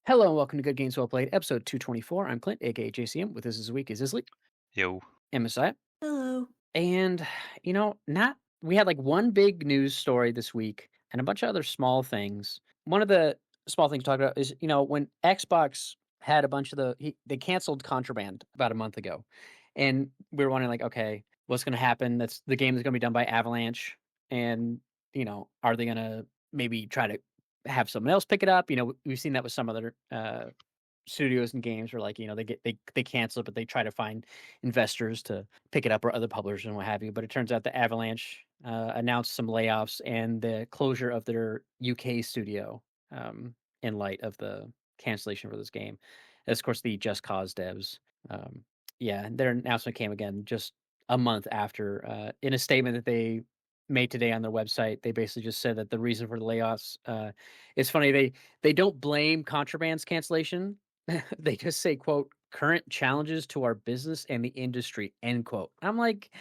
Hello and welcome to Good Games Well Played, episode 224. I'm Clint, aka JCM. With us this week is Isley Yo. and Messiah. Hello. And, not we had like one big news story this week and a bunch of other small things. One of the small things to talk about is, when Xbox had a bunch of they canceled Contraband about a month ago. And we were wondering, like, okay, what's going to happen? That's the game is going to be done by Avalanche. And, are they going to maybe try to have someone else pick it up? We've seen that with some other studios and games where, like, they cancel it, but they try to find investors to pick it up, or other publishers and what have you. But it turns out the Avalanche announced some layoffs and the closure of their UK studio, in light of the cancellation for this game. As, of course, the Just Cause devs. Yeah, their announcement came again just a month after. In a statement that they made today on their website, they basically just said that the reason for the layoffs, it's funny, they don't blame Contraband's cancellation. They just say, quote, "current challenges to our business and the industry," end quote. I'm like,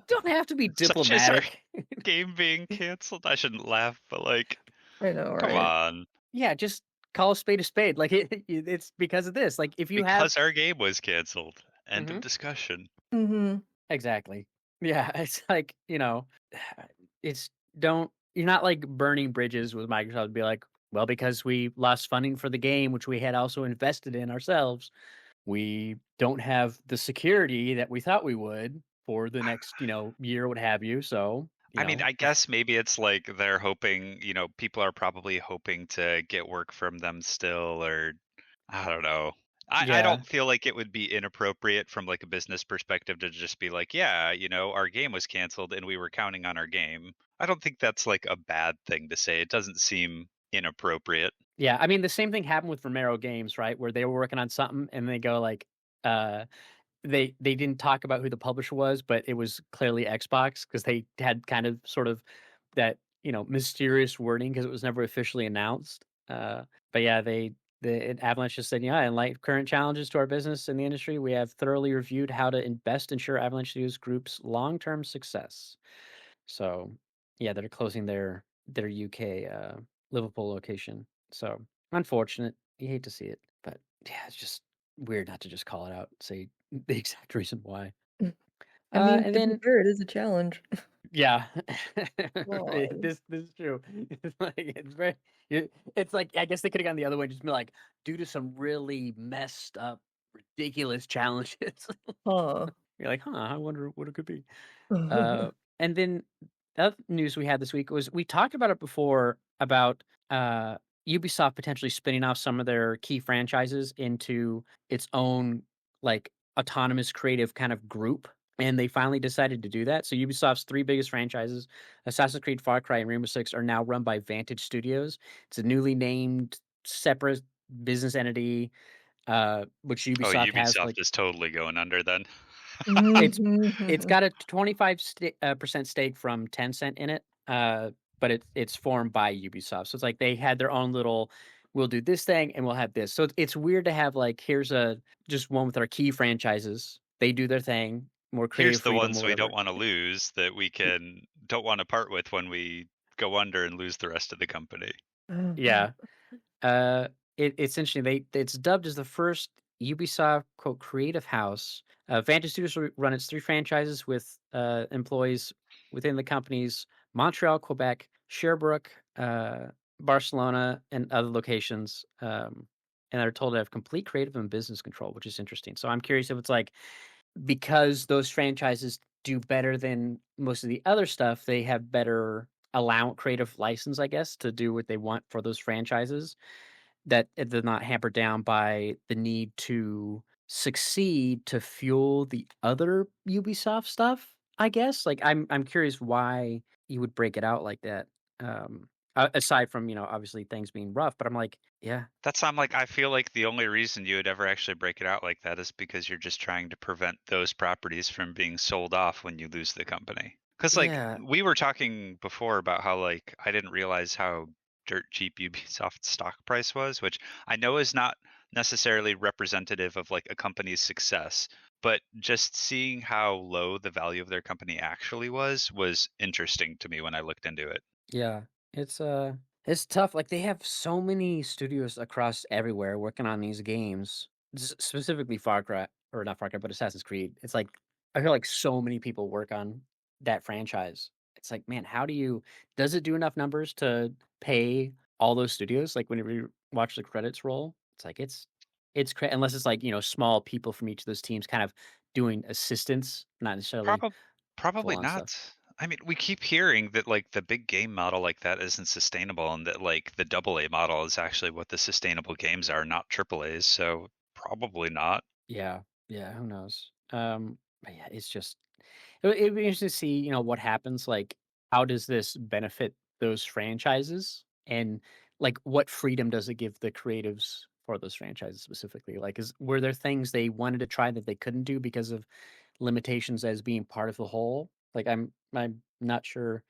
don't have to be Such as our diplomatic. game being canceled. I shouldn't laugh, but I know, come right? on. Yeah, just call a spade a spade. Like, it's because of this. Like, if you have. Because our game was canceled. End of Mhm, discussion. Mhm. exactly. Yeah, it's like, it's don't you're not like burning bridges with Microsoft to be like, well, because we lost funding for the game, which we had also invested in ourselves, we don't have the security that we thought we would for the next, year, what have you. So, I mean, I guess maybe it's like they're hoping, people are probably hoping to get work from them still, or I don't know. I yeah, don't feel like it would be inappropriate from like a business perspective to just be like, yeah, our game was canceled and we were counting on our game. I don't think that's like a bad thing to say. It doesn't seem inappropriate. yeah. I mean, the same thing happened with Romero Games, right? Where they were working on something and they go like, uh, they didn't talk about who the publisher was, but it was clearly Xbox because they had kind of sort of that, mysterious wording because it was never officially announced. But yeah, Avalanche just said, yeah, in light of current challenges to our business and the industry, we have thoroughly reviewed how to best ensure Avalanche Studios Group's long-term success. So yeah, they're closing their UK Liverpool location. So unfortunate. You hate to see it, but yeah, it's just weird not to just call it out, say the exact reason why. Mm. I mean, And to be then fair, it is a challenge. yeah, God. this is true. It's like it's very. It's like, I guess they could have gone the other way, and just be like, due to some really messed up, ridiculous challenges. Huh. You're like, huh? I wonder what it could be. Uh, and then the other news we had this week was, we talked about it before, about uh, Ubisoft potentially spinning off some of their key franchises into its own, like, autonomous creative kind of group. And they finally decided to do that. So Ubisoft's three biggest franchises, Assassin's Creed, Far Cry, and Rainbow Six, are now run by Vantage Studios. It's a newly named separate business entity, which Oh, Ubisoft has, Ubisoft like, is totally going under then. it's it's got a 25% stake from Tencent in it, but it's formed by Ubisoft. So it's like they had their own little, we'll do this thing and we'll have this. So it's weird to have, like, here's a just one with our key franchises. They do their thing, more Here's creative the freedom or ones we don't whatever. want to lose that we Y- don't want to part with when we go under and lose the rest of the company. Yeah. Uh, it's interesting. It's dubbed as the first Ubisoft, quote, creative house. Vantage Studios will run its three franchises with employees within the companies: Montreal, Quebec, Sherbrooke, Barcelona, and other locations. And they're told to have complete creative and business control, which is interesting. So I'm curious if it's like, because those franchises do better than most of the other stuff, they have better creative license, I guess, to do what they want for those franchises, that they're not hampered down by the need to succeed to fuel the other Ubisoft stuff, I guess. Like, I'm curious why you would break it out like that. Aside from, obviously things being rough, but I'm like, yeah, I'm like, I feel like the only reason you would ever actually break it out like that is because you're just trying to prevent those properties from being sold off when you lose the company. Because like yeah, we were talking before about how like I didn't realize how dirt cheap Ubisoft stock price was, which I know is not necessarily representative of like a company's success, but just seeing how low the value of their company actually was interesting to me when I looked into it. yeah. It's It's tough. Like they have so many studios across everywhere working on these games. Specifically Far Cry or not Far Cry, but Assassin's Creed. It's like I feel like so many people work on that franchise. It's like, man, how do you does it do enough numbers to pay all those studios? Like whenever you watch the credits roll, it's like unless it's like, small people from each of those teams kind of doing assistance, not necessarily Probably full probably on stuff. not. I mean, we keep hearing that like the big game model like that isn't sustainable and that like the double A model is actually what the sustainable games are, not triple A's. So probably not. Yeah. Yeah, who knows? But yeah, it's just it'd be interesting to see, what happens. Like, how does this benefit those franchises, and like, what freedom does it give the creatives for those franchises specifically? Like, were there things they wanted to try that they couldn't do because of limitations as being part of the whole? Like, I'm not sure,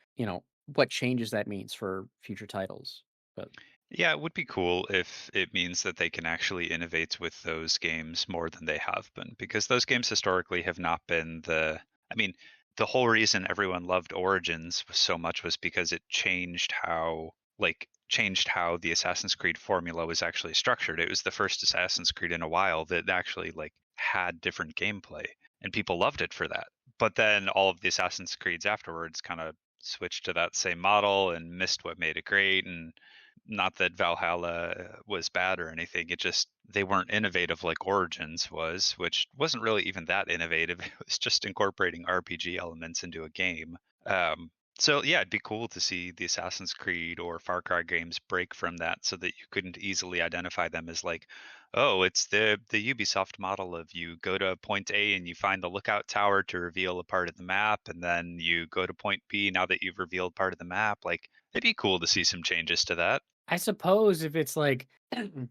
what changes that means for future titles. But Yeah, it would be cool if it means that they can actually innovate with those games more than they have been, because those games historically have not been I mean, the whole reason everyone loved Origins so much was because it changed how the Assassin's Creed formula was actually structured. It was the first Assassin's Creed in a while that actually like had different gameplay, and people loved it for that. But then all of the Assassin's Creeds afterwards kind of switched to that same model and missed what made it great. And not that Valhalla was bad or anything. It just they weren't innovative like Origins was, which wasn't really even that innovative. It was just incorporating RPG elements into a game. So yeah, it'd be cool to see the Assassin's Creed or Far Cry games break from that, so that you couldn't easily identify them as like, oh, it's the Ubisoft model of you go to point A and you find the lookout tower to reveal a part of the map, and then you go to point B now that you've revealed part of the map. Like, it'd be cool to see some changes to that. I suppose if it's like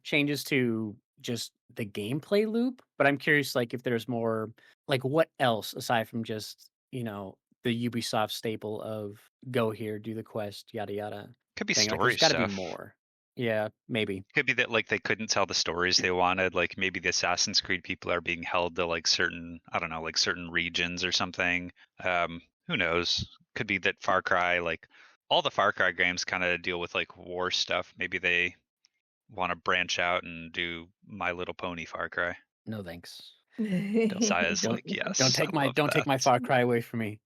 changes to just the gameplay loop, but I'm curious, like if there's more, like what else aside from just the Ubisoft staple of go here, do the quest, yada yada Could be thing. Like story there's got to be stuff. more. Yeah, maybe. Could be that like they couldn't tell the stories they wanted. Like maybe the Assassin's Creed people are being held to like certain, I don't know, like certain regions or something. Who knows? Could be that Far Cry, like all the Far Cry games kind of deal with like war stuff. Maybe they want to branch out and do My Little Pony Far Cry. No thanks. Saya's Don't like, yes, I love don't take my that. Far Cry away from me.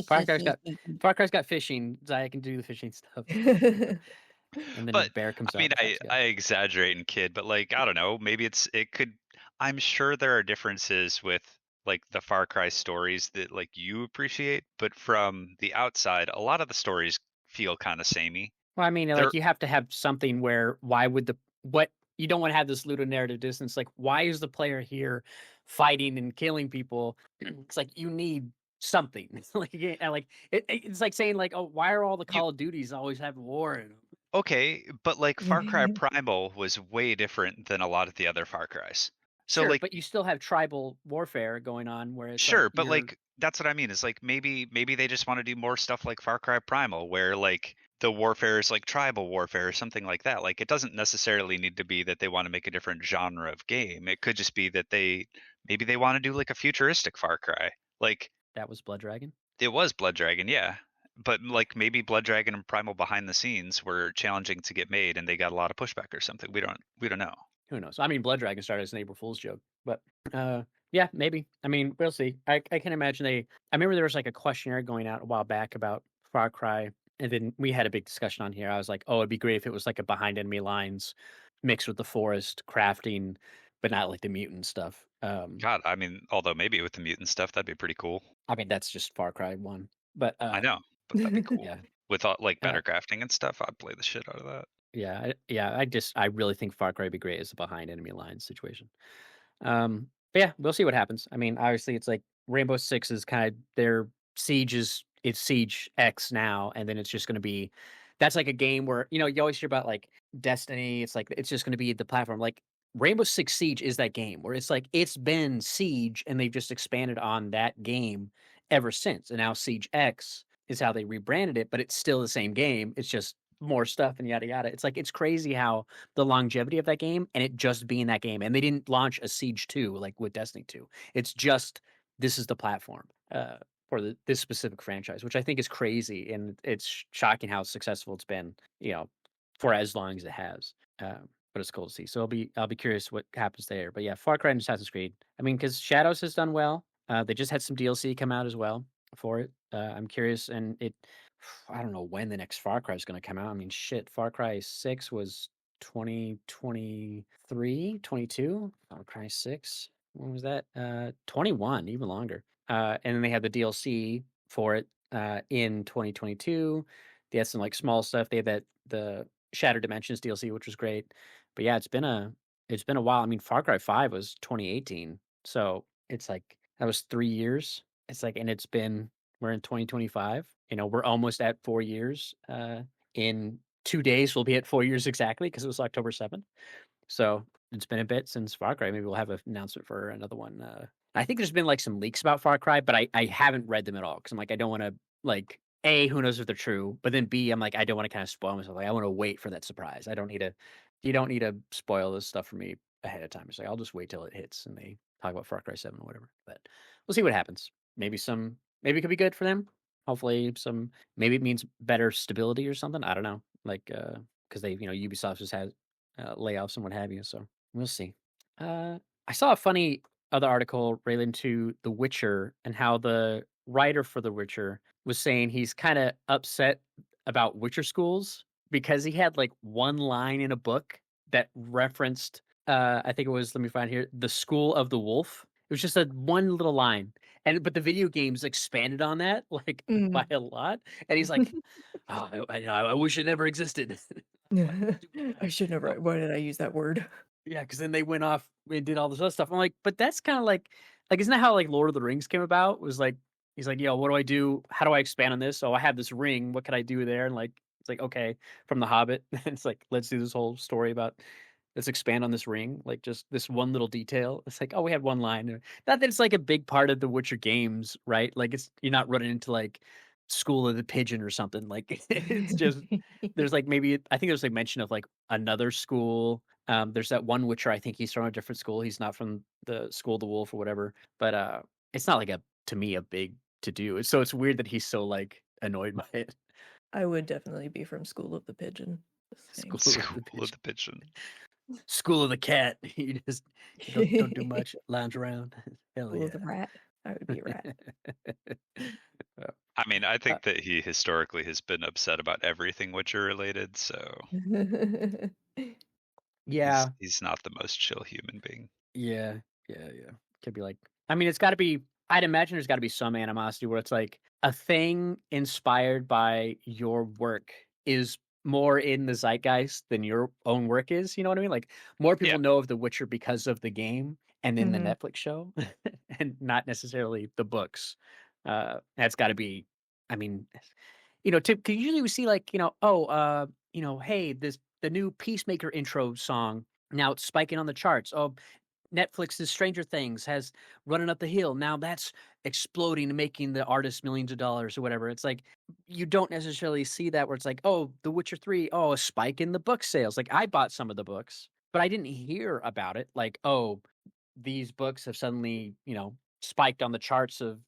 Far Cry's got fishing. Zaya can do the fishing stuff, and then a But bear I comes out mean, and I fights. Yeah. I exaggerate and kid, but like I don't know, maybe it could. I'm sure there are differences with like the Far Cry stories that like you appreciate, but from the outside, a lot of the stories feel kind of samey. Well, I mean, They're like you have to have something where why would the what you don't want to have this ludonarrative distance. Like, why is the player here fighting and killing people? It's like you need something. Like, and like it's like saying like, oh, why are all the you Call of Duties always having war in them? okay, but like Far Cry Primal was way different than a lot of the other Far Cries. So Sure, like but you still have tribal warfare going on, where it's like sure, but you're like that's what I mean. Is like maybe they just want to do more stuff like Far Cry Primal, where like the warfare is like tribal warfare or something like that. Like it doesn't necessarily need to be that they want to make a different genre of game. It could just be that maybe they want to do like a futuristic Far Cry. Like that was Blood Dragon. it was Blood Dragon, yeah. But like maybe Blood Dragon and Primal behind the scenes were challenging to get made and they got a lot of pushback or something. We don't know. Who knows? I mean, Blood Dragon started as an April Fool's joke, but yeah, maybe. I mean, we'll see. I can imagine I remember there was like a questionnaire going out a while back about Far Cry, and then we had a big discussion on here. I was like, oh, it'd be great if it was like a behind enemy lines mixed with the forest crafting, but not like the mutant stuff. God, I mean, although maybe with the mutant stuff, that'd be pretty cool. I mean, that's just Far Cry 1, but I know, but that'd be cool. yeah, With all, like uh, better crafting and stuff, I'd play the shit out of that. yeah. I really think Far Cry would be great as a behind enemy lines situation. But yeah, we'll see what happens. I mean, obviously, it's like Rainbow Six is kind of their Siege is it's Siege X now, and then it's just going to be that's like a game where you always hear about like Destiny. It's like it's just going to be the platform. Like Rainbow Six Siege is that game where it's like it's been Siege, and they've just expanded on that game ever since, and now Siege X is how they rebranded it, but it's still the same game. It's just more stuff and yada yada. It's like it's crazy how the longevity of that game and it just being that game. And they didn't launch a Siege 2 like with Destiny 2. It's just this is the platform for this specific franchise, which I think is crazy. And it's shocking how successful it's been, for as long as it has. But it's cool to see. So I'll be curious what happens there. But yeah, Far Cry and Assassin's Creed. I mean, because Shadows has done well. They just had some DLC come out as well for it. I'm curious, and I don't know when the next Far Cry is going to come out. I mean, shit, Far Cry 6 was 2023, 22. Far Cry 6. When was that? 21, even longer. And then they had the DLC for it in 2022. They had some like small stuff. They had the Shattered Dimensions DLC, which was great. But yeah, it's been a while. I mean, Far Cry 5 was 2018. So it's like that was 3 years. It's like, and we're in 2025. We're almost at 4 years. In 2 days we'll be at 4 years exactly because it was October 7th. So it's been a bit since Far Cry. Maybe we'll have an announcement for another one. I think there's been like some leaks about Far Cry, but I haven't read them at all because I'm like, I don't want to like A, who knows if they're true, but then B, I'm like, I don't want to kind of spoil myself. Like I want to wait for that surprise. You don't need to spoil this stuff for me ahead of time. It's like I'll just wait till it hits and they talk about Far Cry 7 or whatever. But we'll see what happens. Maybe it could be good for them. Hopefully maybe it means better stability or something. I don't know. Like because Ubisoft just has layoffs and what have you. So we'll see. I saw a funny other article relating to The Witcher and how the writer for The Witcher was saying he's kind of upset about Witcher schools because he had like one line in a book that referenced, I think it was, let me find here, the School of the Wolf. It was just a one little line, but the video games expanded on that like by a lot. And he's like, oh, I wish it never existed. I should never. Why did I use that word? Yeah, because then they went off and did all this other stuff. I'm like, but that's kind of like isn't that how like Lord of the Rings came about? It was like he's like, what do I do? How do I expand on this? Oh, I have this ring. What can I do there? And like it's like okay, from The Hobbit, it's like let's do this whole story about let's expand on this ring, like just this one little detail. It's like, oh, we had one line. Not that it's like a big part of the Witcher games, right? Like you're not running into like School of the Pigeon or something. Like it's just there's like maybe I think there's like mention of like another school. There's that one Witcher, I think he's from a different school. He's not from the School of the Wolf or whatever. But it's not like to me a big to do. So it's weird that he's so like annoyed by it. I would definitely be from School of the Pigeon. School of the Pigeon. School of the Cat. You just don't do much. Lounge around. Hell School yeah. of the Rat. I would be a rat. I mean, I think that he historically has been upset about everything Witcher related, so yeah, he's not the most chill human being. Yeah. Could be like, I mean, it's got to be. I'd imagine there's got to be some animosity where it's like a thing inspired by your work is more in the zeitgeist than your own work is. You know what I mean? Like more people know of The Witcher because of the game and then the Netflix show, and not necessarily the books. That's got to be. I mean, cause usually we see like hey, the new Peacemaker intro song now it's spiking on the charts. Oh, Netflix's Stranger Things has Running Up the Hill. Now that's exploding and making the artist millions of dollars or whatever. It's like you don't necessarily see that where it's like, oh, The Witcher 3, oh, a spike in the book sales. Like I bought some of the books, but I didn't hear about it. Like, oh, these books have suddenly, spiked on the charts of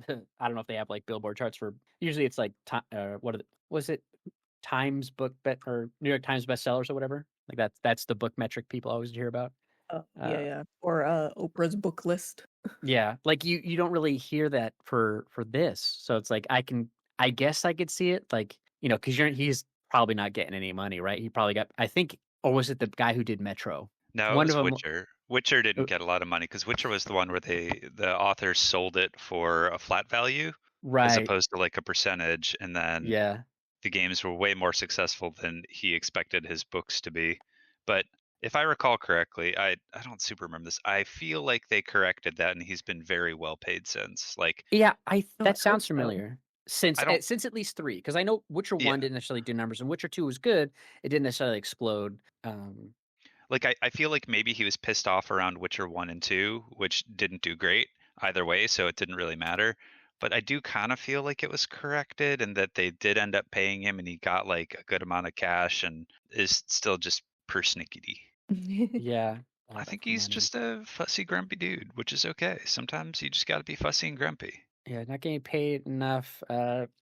I don't know if they have like Billboard charts for usually it's like was it Times book bet or New York Times bestsellers or whatever. Like that's the book metric people always hear about. Yeah. Or Oprah's book list. Yeah, like you don't really hear that for this. So it's like I guess I could see it like, cuz he's probably not getting any money, right? He probably got I think or was it the guy who did Metro? No, One it of was them Witcher. Witcher didn't get a lot of money because Witcher was the one where the author sold it for a flat value as right. opposed to like a percentage, and then Yeah. the games were way more successful than he expected his books to be. But if I recall correctly, I don't super remember this. I feel like they corrected that, and he's been very well paid since. Like, Yeah, No, that I hope sounds so. familiar. Since I don't. since at least 3 because I know Witcher 1 Yeah, didn't necessarily do numbers and Witcher 2 was good. It didn't necessarily explode. like I feel like maybe he was pissed off around Witcher 1 and 2, which didn't do great either way, so it didn't really matter. But I do kind of feel like it was corrected and that they did end up paying him and he got like a good amount of cash and is still just persnickety. Yeah. I think he's just a fussy, grumpy dude, which is okay. Sometimes you just got to be fussy and grumpy. Yeah, not getting paid enough.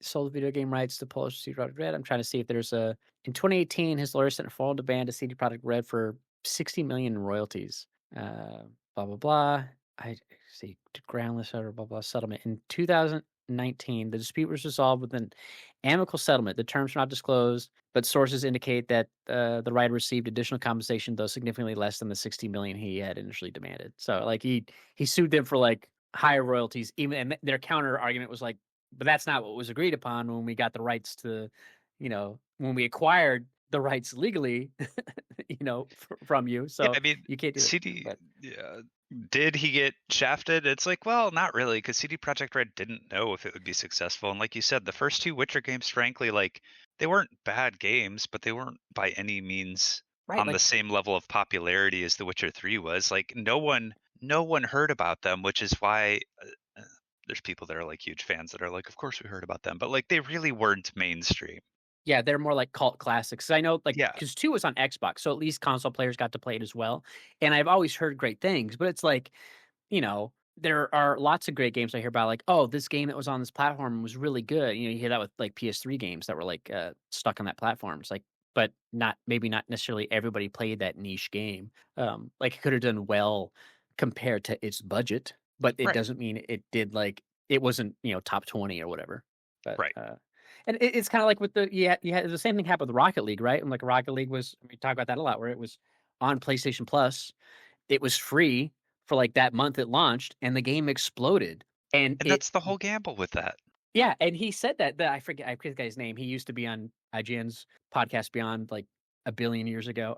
Sold video game rights to Polish CD Projekt Red. I'm trying to see if there's a. In 2018, his lawyer sent a formal demand to CD Projekt Red for 60 million in royalties. Blah blah blah. I see groundless or blah blah settlement in 2019. The dispute was resolved with an amicable settlement. The terms were not disclosed, but sources indicate that the writer received additional compensation, though significantly less than the 60 million he had initially demanded. So, like he sued them for like higher royalties, even and their counter argument was like, but that's not what was agreed upon when we got the rights to, when we acquired the rights legally, from you. Yeah, So I mean, you can't do it. CD. But Yeah, did he get shafted? It's like, well, not really, because CD Projekt Red didn't know if it would be successful. And like you said, the first two Witcher games, frankly, like they weren't bad games, but they weren't by any means right, on the like same level of popularity as The Witcher 3 was. Like no one heard about them, which is why there's people that are like huge fans that are like, of course we heard about them, but like they really weren't mainstream. yeah, they're more like cult classics. I know, like, Yeah, because two was on Xbox, so at least console players got to play it as well. And I've always heard great things, but it's like, there are lots of great games I hear about, like, oh, this game that was on this platform was really good. You hear that with like PS3 games that were like stuck on that platform. It's like, but maybe not necessarily everybody played that niche game. Like it could have done well compared to its budget, but it right, doesn't mean it did like it wasn't top 20 or whatever. But right. and it's kind of like with you had the same thing happened with Rocket League, right? And like Rocket League we talk about that a lot, where it was on PlayStation Plus, it was free for like that month it launched, and the game exploded. And And that's the whole gamble with that. yeah, and he said that I forget the guy's name. He used to be on IGN's podcast Beyond like a billion years ago.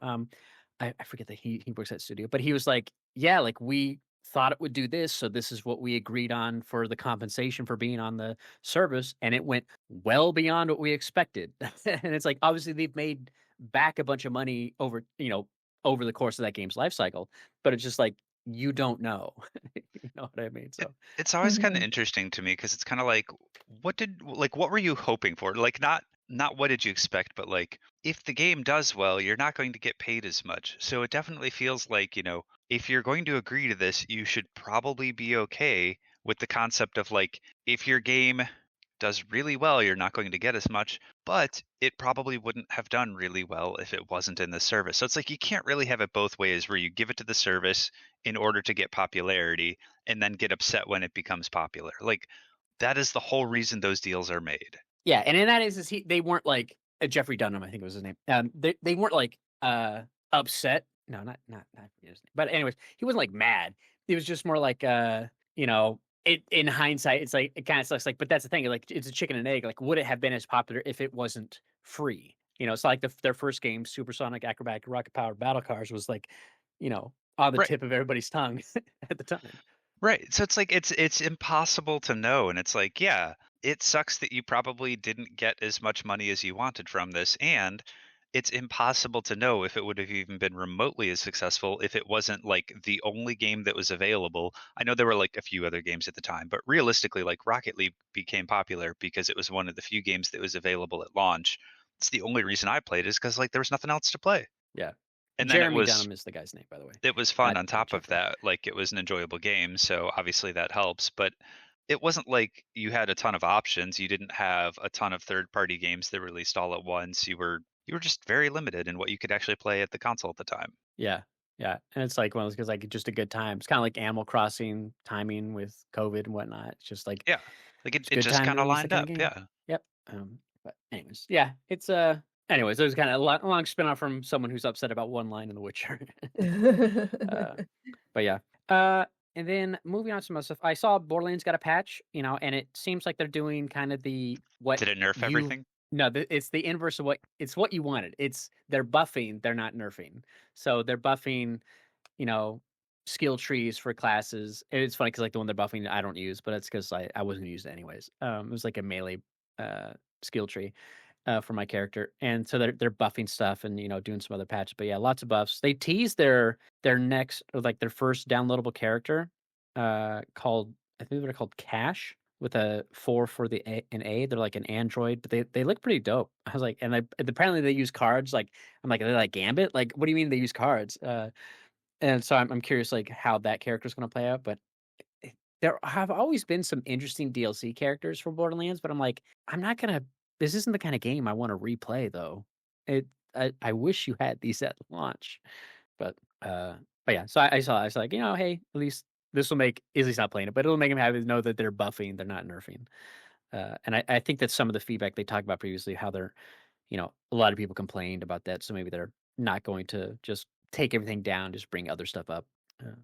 I forget that he works at studio, but he was like, yeah, like we thought it would do this, so this is what we agreed on for the compensation for being on the service, and it went well beyond what we expected. And it's like obviously they've made back a bunch of money over the course of that game's life cycle, but it's just like you don't know. You know what I mean? It So it's always kinda Mhm. interesting to me because it's kinda like, what were you hoping for? Like, not what did you expect, but, like, if the game does well, you're not going to get paid as much. So it definitely feels like, if you're going to agree to this, you should probably be okay with the concept of, like, if your game does really well, you're not going to get as much, but it probably wouldn't have done really well if it wasn't in the service. So it's like you can't really have it both ways where you give it to the service in order to get popularity and then get upset when it becomes popular. Like that is the whole reason those deals are made. yeah, and in that is they weren't like Jeffrey Dunham, I think was his name. They weren't like upset. No, not his name. But anyways, he wasn't like mad. It was just more like it in hindsight, it's like it kind of sucks. Like, but that's the thing. Like, it's a chicken and egg. Like, would it have been as popular if it wasn't free? It's like their first game, Supersonic Acrobatic Rocket Powered Battle Cars, was like, on the Right. tip of everybody's tongue at the time. Right. So it's like it's impossible to know, and it's like, yeah, it sucks that you probably didn't get as much money as you wanted from this, and it's impossible to know if it would have even been remotely as successful if it wasn't like the only game that was available. I know there were like a few other games at the time, but realistically, like Rocket League became popular because it was one of the few games that was available at launch. It's the only reason I played is because like there was nothing else to play. Yeah, And then it Jeremy was Dunham is the guy's name, by the way, it was fun not on top of Jeffrey. that, like, it was an enjoyable game, so obviously that helps, but it wasn't like you had a ton of options, you didn't have a ton of third-party games that released all at once, you were just very limited in what you could actually play at the console at the time. Yeah, yeah, and it's like one of those 'cause, like, just a good time. It's kinda like Animal Crossing timing with COVID and whatnot. It's just like, Yeah, like, it it's a it good just time to kinda release that lined kinda up, game. yeah. Yep, but anyways, yeah, it's, anyways, there's kinda a long spin-off from someone who's upset about one line in The Witcher. Uh, but yeah. And then moving on to some other stuff, I saw Borderlands got a patch, and it seems like they're doing kind of what Did it nerf you everything? no, it's the inverse of what you wanted. They're buffing, they're not nerfing. So they're buffing, you know, skill trees for classes. And it's funny because like the one they're buffing, I don't use, but it's because I wasn't gonna use it anyways. It was like a melee skill tree for my character, and so they're buffing stuff and doing some other patches. But yeah, lots of buffs. They teased their next or like their first downloadable character, called I think they're called Cash with a 4 for an A. They're like an android, but they look pretty dope. I was like, and apparently they use cards. Like I'm like, are they like Gambit? Like, what do you mean they use cards? And so I'm curious like how that character is going to play out. But there have always been some interesting DLC characters for Borderlands, but I'm like, I'm not gonna. This isn't the kind of game I want to replay, though. It. I wish you had these at launch, but uh, but yeah. So I was like, hey, at least this will make Izzy's not playing it, but it'll make him happy to know that they're buffing, they're not nerfing. And I think that some of the feedback they talked about previously, how they're, a lot of people complained about that, so maybe they're not going to just take everything down, just bring other stuff up. Uh,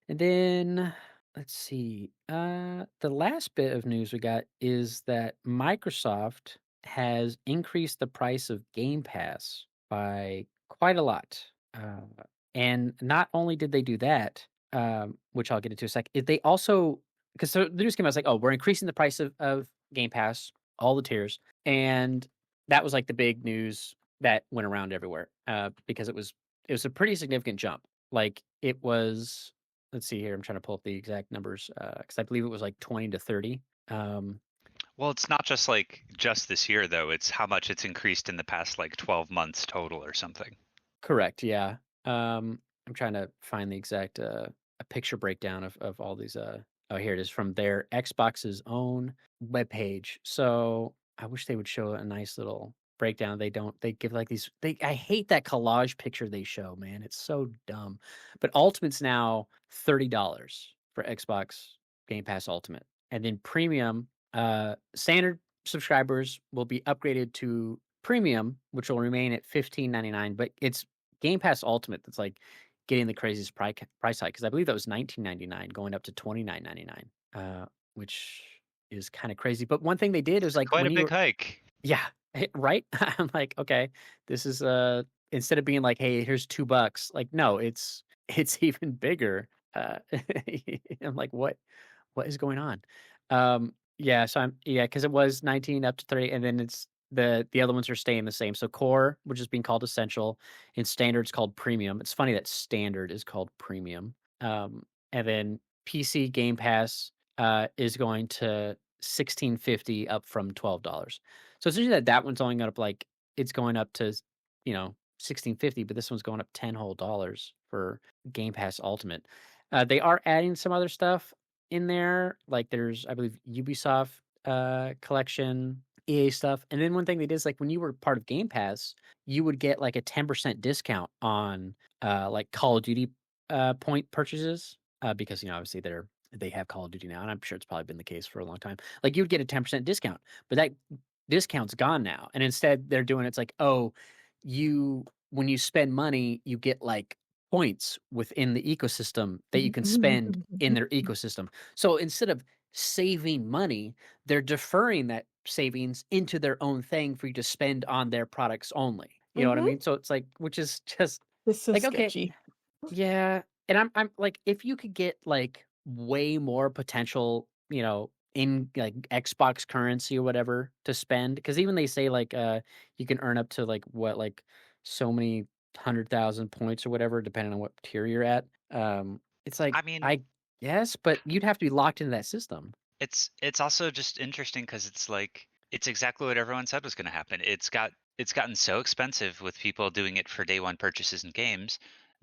and then let's see. The last bit of news we got is that Microsoft has increased the price of Game Pass by quite a lot. And not only did they do that, which I'll get into in a sec, they also, because the news came out, it's like, oh, we're increasing the price of Game Pass, all the tiers, and that was like the big news that went around everywhere, because it was a pretty significant jump. Like it was, let's see here. I'm trying to pull up the exact numbers because I believe it was like 20 to 30. Well, it's not just this year though. It's how much it's increased in the past 12 months total or something. Correct. Yeah. I'm trying to find the exact a picture breakdown of all these. Oh, here it is from their Xbox's own webpage. So I wish they would show a nice little breakdown. They don't. They give like these. I hate that collage picture they show. Man, it's so dumb. But Ultimate's now $30 for Xbox Game Pass Ultimate, and then Premium. Standard subscribers will be upgraded to Premium, which will remain at $15.99, but it's Game Pass Ultimate that's like getting the craziest price hike because I believe that was $19.99 going up to $29.99, which is kind of crazy. But one thing they did is like Quite when a you big hike. yeah, right. I'm like, okay, this is instead of being like, hey, here's $2, like no, it's even bigger. I'm like, what is going on? Yeah, so because it was 19 up to 30, and then it's the other ones are staying the same. So core, which is being called essential, and standard's called premium. It's funny that standard is called premium. And then PC Game Pass is going to 16.50 up from $12. So it's usually that one's only going up like it's going up to 16.50, but this one's going up 10 whole dollars for Game Pass Ultimate. They are adding some other stuff in there. Like there's, I believe, Ubisoft collection, EA stuff. And then one thing they did is like when you were part of Game Pass, you would get like a 10% discount on like Call of Duty point purchases. Because obviously they have Call of Duty now, and I'm sure it's probably been the case for a long time. Like you would get a 10% discount, but that discount's gone now. And instead they're doing it's like, oh, when you spend money, you get like points within the ecosystem that you can spend in their ecosystem. So instead of saving money, they're deferring that savings into their own thing for you to spend on their products only. You know what I mean? So it's like, which is just It's so like, okay, sketchy. yeah. And I'm like, if you could get like way more potential, in like Xbox currency or whatever to spend, because even they say like you can earn up to like what, like so many 100,000 points or whatever, depending on what tier you're at. It's like I mean, I guess, but you'd have to be locked into that system. it's also just interesting because it's exactly what everyone said was going to happen. It's gotten so expensive with people doing it for day one purchases in games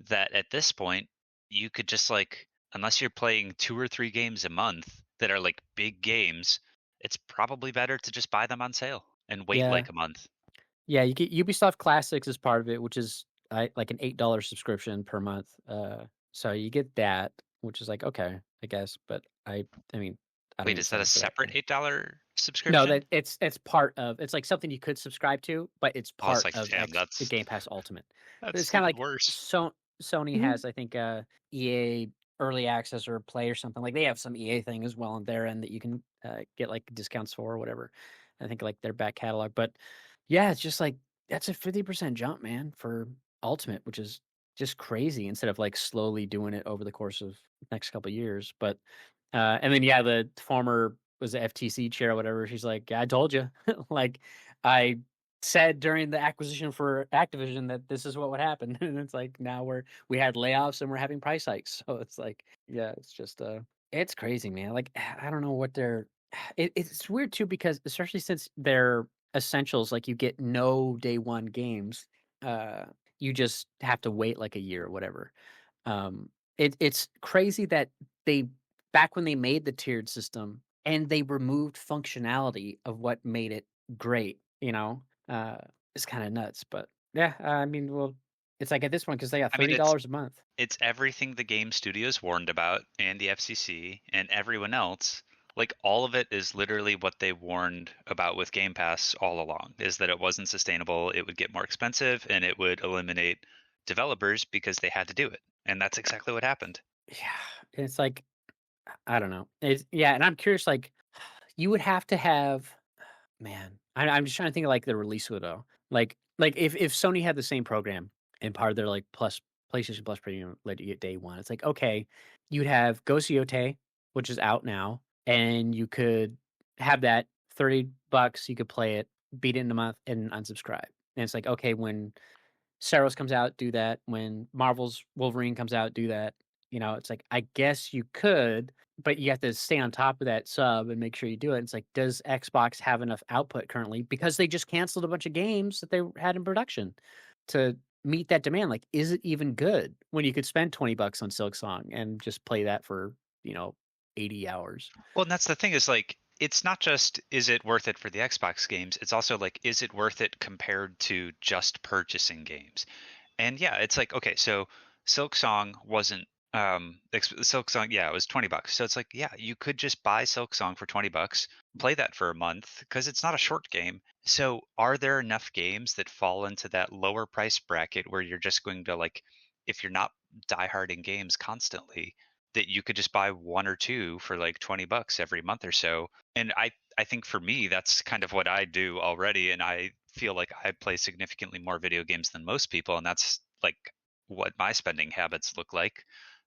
that at this point you could just unless you're playing 2 or 3 games a month that are like big games, it's probably better to just buy them on sale and wait Yeah. like a month. Yeah, you get Ubisoft Classics as part of it, which is like an $8 subscription per month. So you get that, which is like okay, I guess. But I mean, I don't Wait, even is that a sign up for that. separate $8 No, subscription? that it's part of. It's like something you could subscribe to, but it's Oh, it's part like, of damn, The Game Pass Ultimate. But it's that's kind of even like worse. Sony Mhm. has, I think, EA Early Access or Play or something. Like they have some EA thing as well on their end that you can get like discounts for or whatever. I think like their back catalog. But yeah, it's just like that's a 50% jump, man, for Ultimate, which is just crazy. Instead of like slowly doing it over the course of next couple of years, but and then yeah, the former was the FTC chair or whatever. She's like, yeah, I told you. Like I said during the acquisition for Activision that this is what would happen. And it's like now we had layoffs and we're having price hikes. So it's like, yeah, it's just it's crazy, man. Like I don't know what they're it's weird too because especially since they're essentials, like you get no day one games. Uh you just have to wait like a year or whatever. It's crazy that they back when they made the tiered system and they removed functionality of what made it great, it's kind of nuts. But yeah, I mean, well, it's like at this point because they got I mean, $30 a month. it's everything the game studios warned about, and the FCC and everyone else. Like, all of it is literally what they warned about with Game Pass all along, is that it wasn't sustainable, it would get more expensive, and it would eliminate developers because they had to do it. And that's exactly what happened. Yeah, it's like I don't know. Yeah, and I'm curious. Like, you would have to have man. I'm just trying to think of like the release window. Like if Sony had the same program and part of their like plus PlayStation Plus Premium let you get day one, it's like okay, you'd have Ghost Yote, which is out now, and you could have that $30. You could play it, beat it in a month, and unsubscribe. And it's like okay, when Saros comes out, do that. When Marvel's Wolverine comes out, do that. It's like I guess you could, but you have to stay on top of that sub and make sure you do it. It's like, does Xbox have enough output currently? Because they just canceled a bunch of games that they had in production to meet that demand. Like, is it even good when you could spend $20 on Silksong and just play that for, 80 hours? Well, and that's the thing, is like, it's not just is it worth it for the Xbox games, it's also like, is it worth it compared to just purchasing games? And yeah, it's like, okay, so Silksong wasn't Silksong, yeah, it was $20. So it's like, yeah, you could just buy Silksong for $20, play that for a month because it's not a short game. So are there enough games that fall into that lower price bracket where you're just going to, like, if you're not diehard in games constantly, that you could just buy one or two for like $20 every month or so? And I think for me, that's kind of what I do already, and I feel like I play significantly more video games than most people, and that's like what my spending habits look like.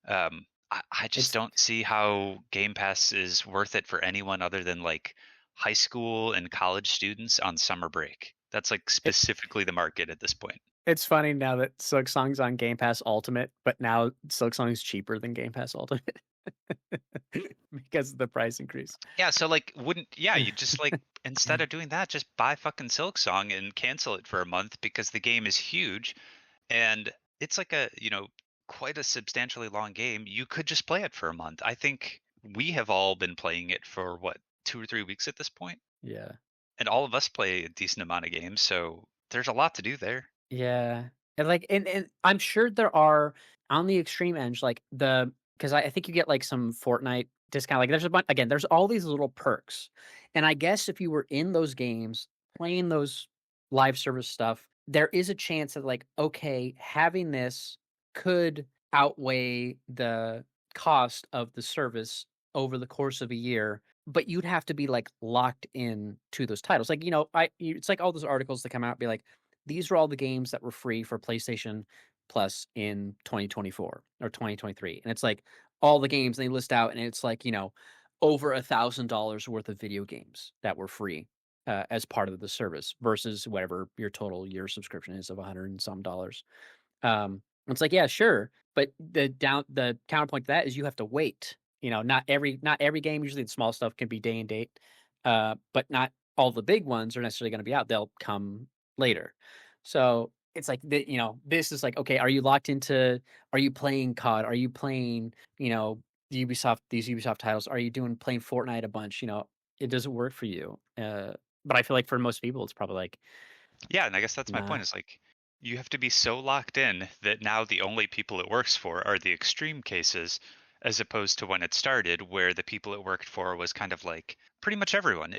I just It's don't see how Game Pass is worth it for anyone other than like high school and college students on summer break. That's like it, specifically the market at this point. it's funny now that Silksong's on Game Pass Ultimate, but now Silksong's cheaper than Game Pass Ultimate because of the price increase. Yeah, so like, wouldn't, yeah, you just like, instead of doing that, just buy fucking Silksong and cancel it for a month because the game is huge and it's like a, quite a substantially long game. You could just play it for a month. I think we have all been playing it for what, 2 or 3 weeks at this point, Yeah. and all of us play a decent amount of games, so there's a lot to do there. Yeah. And I'm sure there are on the extreme end, like because I think you get like some Fortnite discount. Like there's a bunch again, there's all these little perks. And I guess if you were in those games playing those live service stuff, there is a chance that like, okay, having this could outweigh the cost of the service over the course of a year. But you'd have to be like locked in to those titles. Like, it's like all those articles that come out be like, these are all the games that were free for PlayStation Plus in 2024 or 2023. And it's like all the games they list out, and it's like, over $1,000 worth of video games that were free as part of the service versus whatever your total year subscription is of 100 and some dollars. It's like, yeah, sure. But the counterpoint to that is you have to wait. Not every game, usually the small stuff can be day and date. But not all the big ones are necessarily going to be out. They'll come later. So it's like this is like, okay, are you locked into, are you playing COD? Are you playing, these Ubisoft titles? Are you playing Fortnite a bunch? It doesn't work for you. But I feel like for most people, it's probably like, Yeah, and I guess that's my nah. point, is like, you have to be so locked in that now the only people it works for are the extreme cases, as opposed to when it started, where the people it worked for was kind of like pretty much everyone.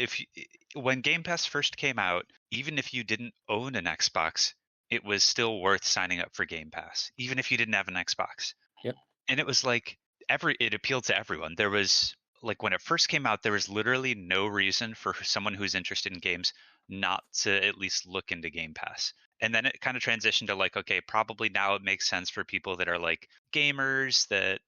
When Game Pass first came out, even if you didn't own an Xbox, it was still worth signing up for Game Pass, even if you didn't have an Xbox. Yep. And it was like it appealed to everyone. There was, like, when it first came out, there was literally no reason for someone who's interested in games not to at least look into Game Pass. And then it kind of transitioned to like, okay, probably now it makes sense for people that are like gamers that,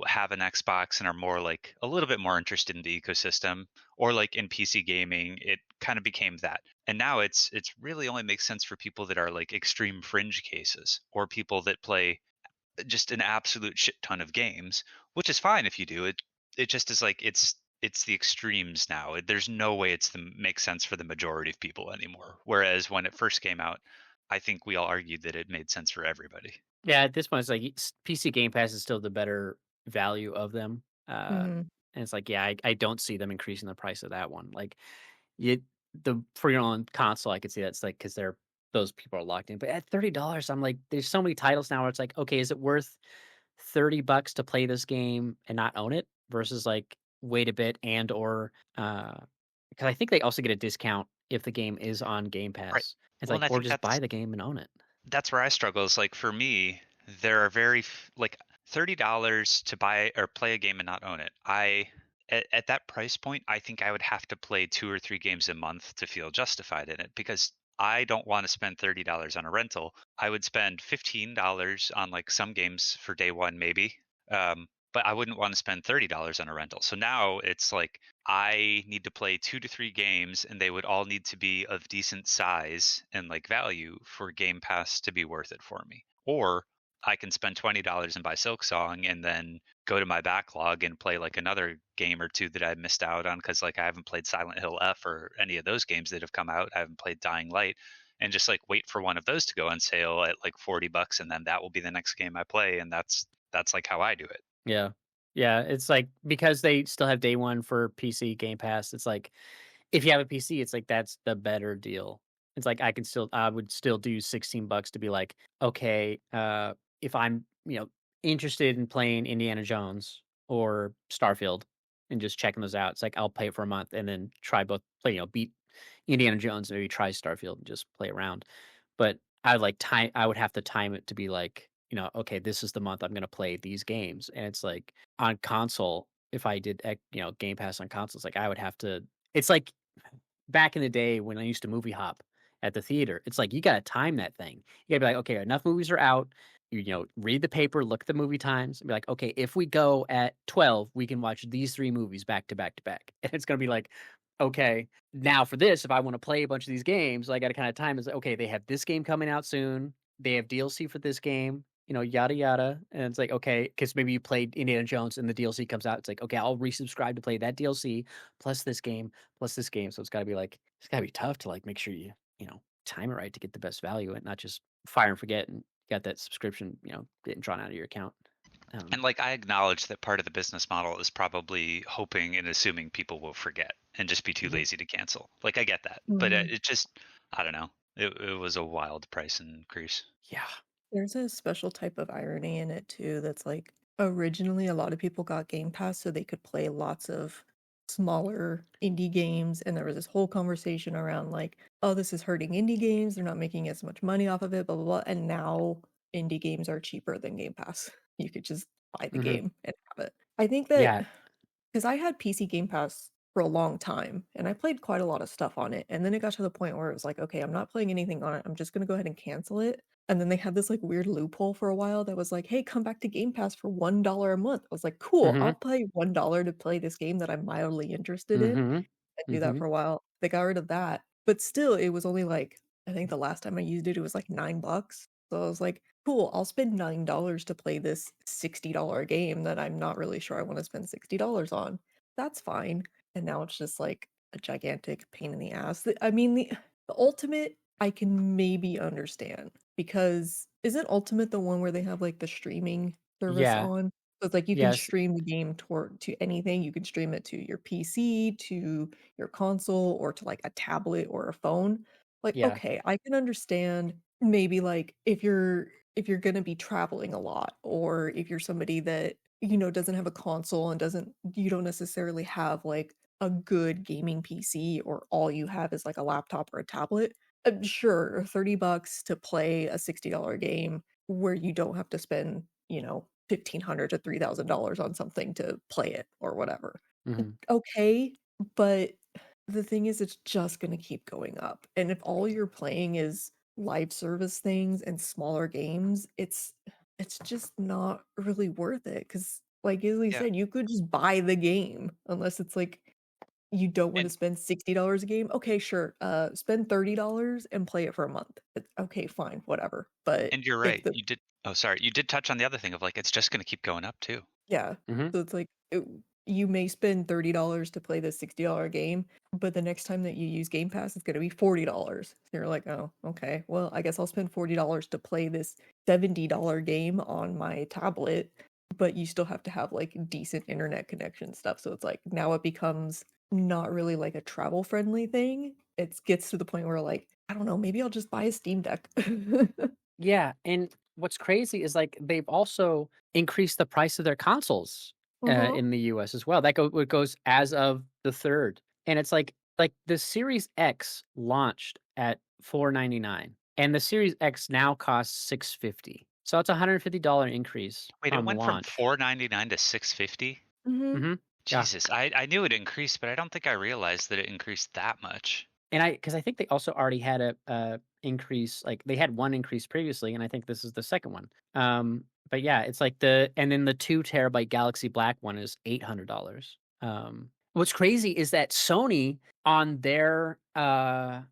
have an Xbox and are more like a little bit more interested in the ecosystem, or like in PC gaming. It kind of became that. And now it's really only makes sense for people that are like extreme fringe cases, or people that play just an absolute shit ton of games, which is fine if you do it. It just is like, it's the extremes now. There's no way makes sense for the majority of people anymore. Whereas when it first came out, I think we all argued that it made sense for everybody. Yeah, at this point, it's like PC Game Pass is still the better value of them. Mhm. And it's like, yeah, I don't see them increasing the price of that one. Like, you for your own console, I could see that's like because those people are locked in. But at $30, I'm like, there's so many titles now where it's like, okay, is it worth $30 to play this game and not own it versus like wait a bit and or because I think they also get a discount if the game is on Game Right. Pass. It's Well, like and I or think just buy the game and own it. that's where I struggle. Is like for me, there are like $30 to buy or play a game and not own it. At that price point, I think I would have to play 2 or 3 games a month to feel justified in it because I don't want to spend $30 on a rental. I would spend $15 on like some games for day one, maybe. But I wouldn't want to spend $30 on a rental. So now it's like I need to play 2 to 3 games, and they would all need to be of decent size and like value for Game Pass to be worth it for me. Or I can spend $20 and buy Silksong and then go to my backlog and play like another game or two that I missed out on because like I haven't played Silent Hill F or any of those games that have come out. I haven't played Dying Light, and just like wait for one of those to go on sale at like $40, and then that will be the next game I play, and that's like how I do it. Yeah. Yeah, it's like because they still have day one for PC Game Pass, it's like if you have a PC, it's like that's the better deal. It's like I would still do $16 to be like, okay, if I'm, interested in playing Indiana Jones or Starfield and just checking those out, it's like I'll pay it for a month and then try both play, beat Indiana Jones, maybe try Starfield and just play around. But I would have to time it to be like, okay, this is the month I'm gonna play these games. And it's like on console, if I did Game Pass on consoles, like I would have to it's like back in the day when I used to movie hop at the theater, it's like you gotta time that thing. You gotta be like, okay, enough movies are out. Read the paper, look at the movie times, and be like, okay, if we go at 12, we can watch these 3 movies back to back to back. And it's gonna be like, okay, now for this, if I want to play a bunch of these games, I gotta kind of time is okay, they have this game coming out soon. They have DLC for this game, yada yada. And it's like, okay, because maybe you played Indiana Jones and the DLC comes out. It's like, okay, I'll resubscribe to play that DLC plus this game plus this game. So it's gotta be tough to like make sure you time it right to get the best value and not just fire and forget and got that subscription, getting drawn out of your account. And like I acknowledge that part of the business model is probably hoping and assuming people will forget and just be too Mhm. lazy to cancel. Like I get that, but Mhm. it just I don't know. It was a wild price increase. Yeah. There's a special type of irony in it too that's like originally a lot of people got Game Pass so they could play lots of smaller indie games, and there was this whole conversation around like, oh, this is hurting indie games, they're not making as much money off of it, blah blah blah. And now indie games are cheaper than Game Pass. You could just buy the Mhm. game and have it. I think that Yeah. because I had PC Game Pass for a long time and I played quite a lot of stuff on it. And then it got to the point where it was like, okay, I'm not playing anything on it. I'm just going to go ahead and cancel it. And then they had this like weird loophole for a while that was like, hey, come back to Game Pass for $1 a month. I was like, cool, I'll Mhm. pay $1 to play this game that I'm mildly interested in Mhm. and do that Mhm. for a while. They got rid of that. But still, it was only like, I think the last time I used it, it was like $9. So I was like, cool, I'll spend $9 to play this $60 game that I'm not really sure I want to spend $60 on. That's fine. And now it's just like a gigantic pain in the ass. I mean, the Ultimate, I can maybe understand because isn't Ultimate the one where they have like the streaming service Yeah. on? So it's like you can Yes. stream the game to anything. You can stream it to your PC, to your console, or to like a tablet or a phone. Like, Yeah. okay, I can understand maybe like if you're gonna be traveling a lot, or if you're somebody that doesn't have a console and doesn't you don't necessarily have like a good gaming PC, or all you have is like a laptop or a tablet. Sure, $30 to play a $60 game where you don't have to spend, $1,500 to $3,000 on something to play it or whatever. Mhm. Okay, but the thing is it's just gonna keep going up. And if all you're playing is live service things and smaller games, it's just not really worth it. Because, like Izzy Yeah. said, you could just buy the game unless it's like you don't wanna And spend $60 a game. Okay, sure, spend $30 and play it for a month. Okay, fine, whatever. But and you're if right. the You did oh sorry. You did touch on the other thing of like it's just going to keep going up too. Yeah. Mhm. So it's like you may spend $30 to play this $60 game, but the next time that you use Game Pass, it's going to be $40. So you're like, oh, okay. Well, I guess I'll spend $40 to play this $70 game on my tablet. but you still have to have like decent internet connection stuff. So it's like now it becomes not really like a travel friendly thing. It gets to the point where like, I don't know, maybe I'll just buy a Steam Deck. Yeah, and what's crazy is like they've also increased the price of their consoles Uh-huh. in the US as well. That it goes as of the 3rd. And it's like the Series X launched at $499 and the Series X now costs $650. So it's a $150 increase Wait, it from went from launch. 499 to 650? Mhm. Mhm. Yeah. Jesus, I knew it increased, but I don't think I realized that it increased that much. And because I think they also already had a increase, like they had one increase previously, and I think this is the second one. But yeah, it's like and then the 2 terabyte Galaxy Black one is $800. What's crazy is that Sony on I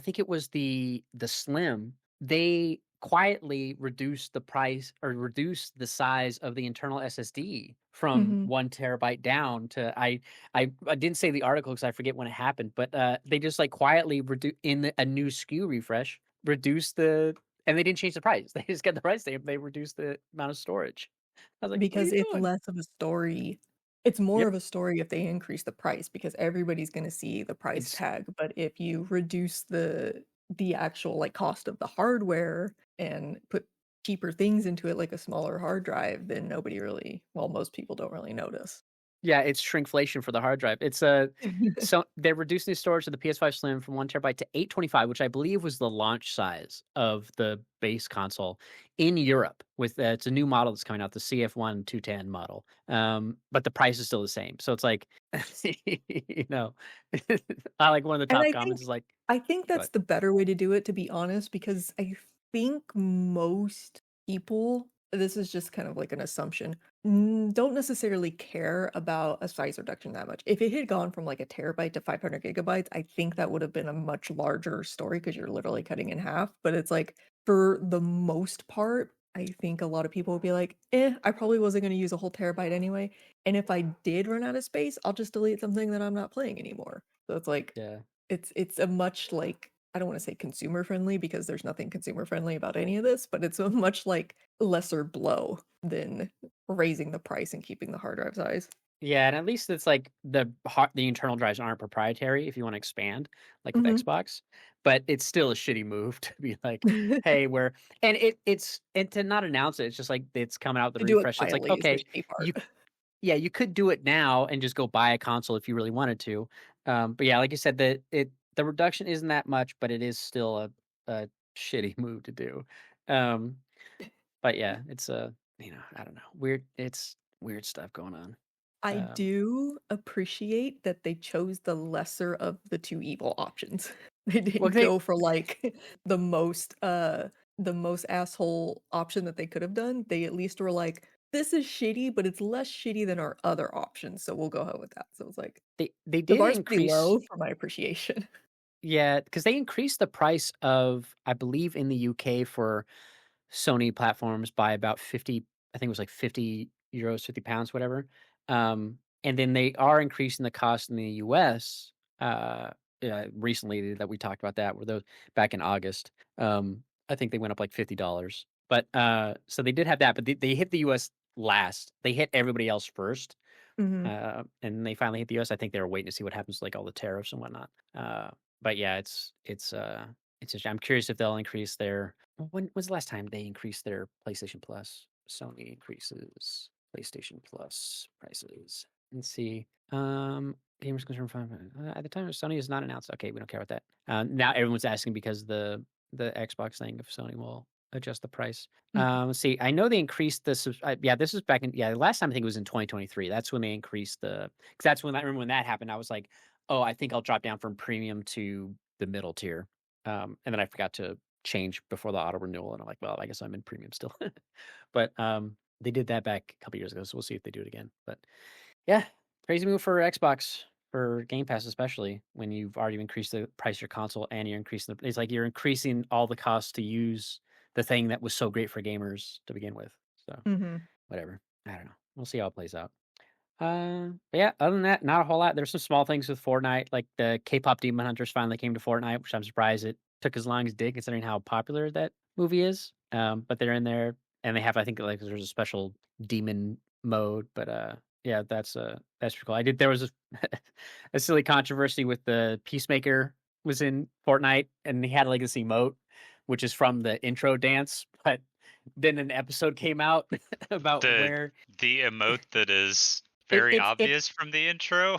think it was the Slim, they quietly reduced the price or reduced the size of the internal SSD from Mhm. 1 terabyte down to I didn't say the article because I forget when it happened, but they just like quietly a new SKU refresh, reduced and they didn't change the price. They just got the price. They reduced the amount of storage. I was like, what are Because you it's doing? less of a story. It's more Yep. of a story if they increase the price because everybody's gonna see the price It's tag, but if you reduce the actual, like, cost of the hardware and put cheaper things into it, like a smaller hard drive, then nobody really well, most people don't really notice. Yeah, it's shrinkflation for the hard drive. So they're reducing the storage of the PS5 Slim from 1 terabyte to 825, which I believe was the launch size of the base console in Europe. With it's a new model that's coming out, the CF1 210 model. But the price is still the same. So it's like, you know, I like one of the And top comments is like, I think "What?" that's the better way to do it, to be honest, because I think most people, this is just kind of like an assumption, don't necessarily care about a size reduction that much. If it had gone from like a terabyte to 500 gigabytes, I think that would have been a much larger story because you're literally cutting in half. But it's like, for the most part, I think a lot of people would be like, I probably wasn't going to use a whole terabyte anyway. And if I did run out of space, I'll just delete something that I'm not playing anymore. So it's like, Yeah. it's a much, like, I don't wanna say consumer friendly because there's nothing consumer friendly about any of this, but it's a much, like, lesser blow than raising the price and keeping the hard drive size. Yeah, and at least it's like the internal drives aren't proprietary if you wanna expand, like with Mhm. Xbox, but it's still a shitty move to be like, "Hey, we're" and and to not announce it, it's just like it's coming out with To the do it refresh, so it's like, quietly is the okay, shitty part. you yeah, you could do it now and just go buy a console if you really wanted to, but yeah, like you said, the reduction isn't that much, but it is still a shitty move to do, um, but yeah, it's I don't know, it's weird stuff going on, I um do appreciate that they chose the lesser of the 2 evil options. They Well, didn't they go for, like, the most asshole option that they could have done. They at least were like, "This is shitty, but it's less shitty than our other options, so we'll go ahead with that." So it's like, they the did bar's pretty increase low for my appreciation. yeah, because they increased the price of, I believe in the UK for Sony platforms by about 50, I think it was like 50 euros, 50 pounds, whatever. And then they are increasing the cost in the US, recently that we talked about that, were those back in August. I think they went up like $50. But, so they did have that, but they hit the US last. They hit everybody else first. Mhm. And they finally hit the US. I think they were waiting to see what happens to like all the tariffs and whatnot. But yeah, it's a I'm curious if they'll increase their when was the last time they increased their PlayStation Plus? Sony increases PlayStation Plus prices. Let's see. Gamers concerned at the time Sony is not announced. Okay, we don't care about that. Now everyone's asking because the Xbox thing if Sony will adjust the price. Mhm. Let's see. I know they increased the yeah, this is back in the last time I think it was in 2023. That's when they increased because that's when I remember when that happened. I was like, oh, I think I'll drop down from premium to the middle tier. And then I forgot to change before the auto renewal, and I'm like, well, I guess I'm in premium still. But they did that back a couple years ago, so we'll see if they do it again. But yeah, crazy move for Xbox for Game Pass, especially when you've already increased the price of your console and you're increasing it's like you're increasing all the costs to use the thing that was so great for gamers to begin with. So Mhm. whatever. I don't know. We'll see how it plays out. But yeah, other than that, not a whole lot. There's some small things with Fortnite, like the K-pop Demon Hunters finally came to Fortnite, which I'm surprised it took as long as it did, considering how popular that movie is. But they're in there. and they have, I think, like there's a special demon mode, but yeah, that's pretty cool. There was a silly controversy with the Peacemaker was in Fortnite and he had like this emote, which is from the intro dance, but then an episode came out about The where the emote that is it, very it's obvious from the intro.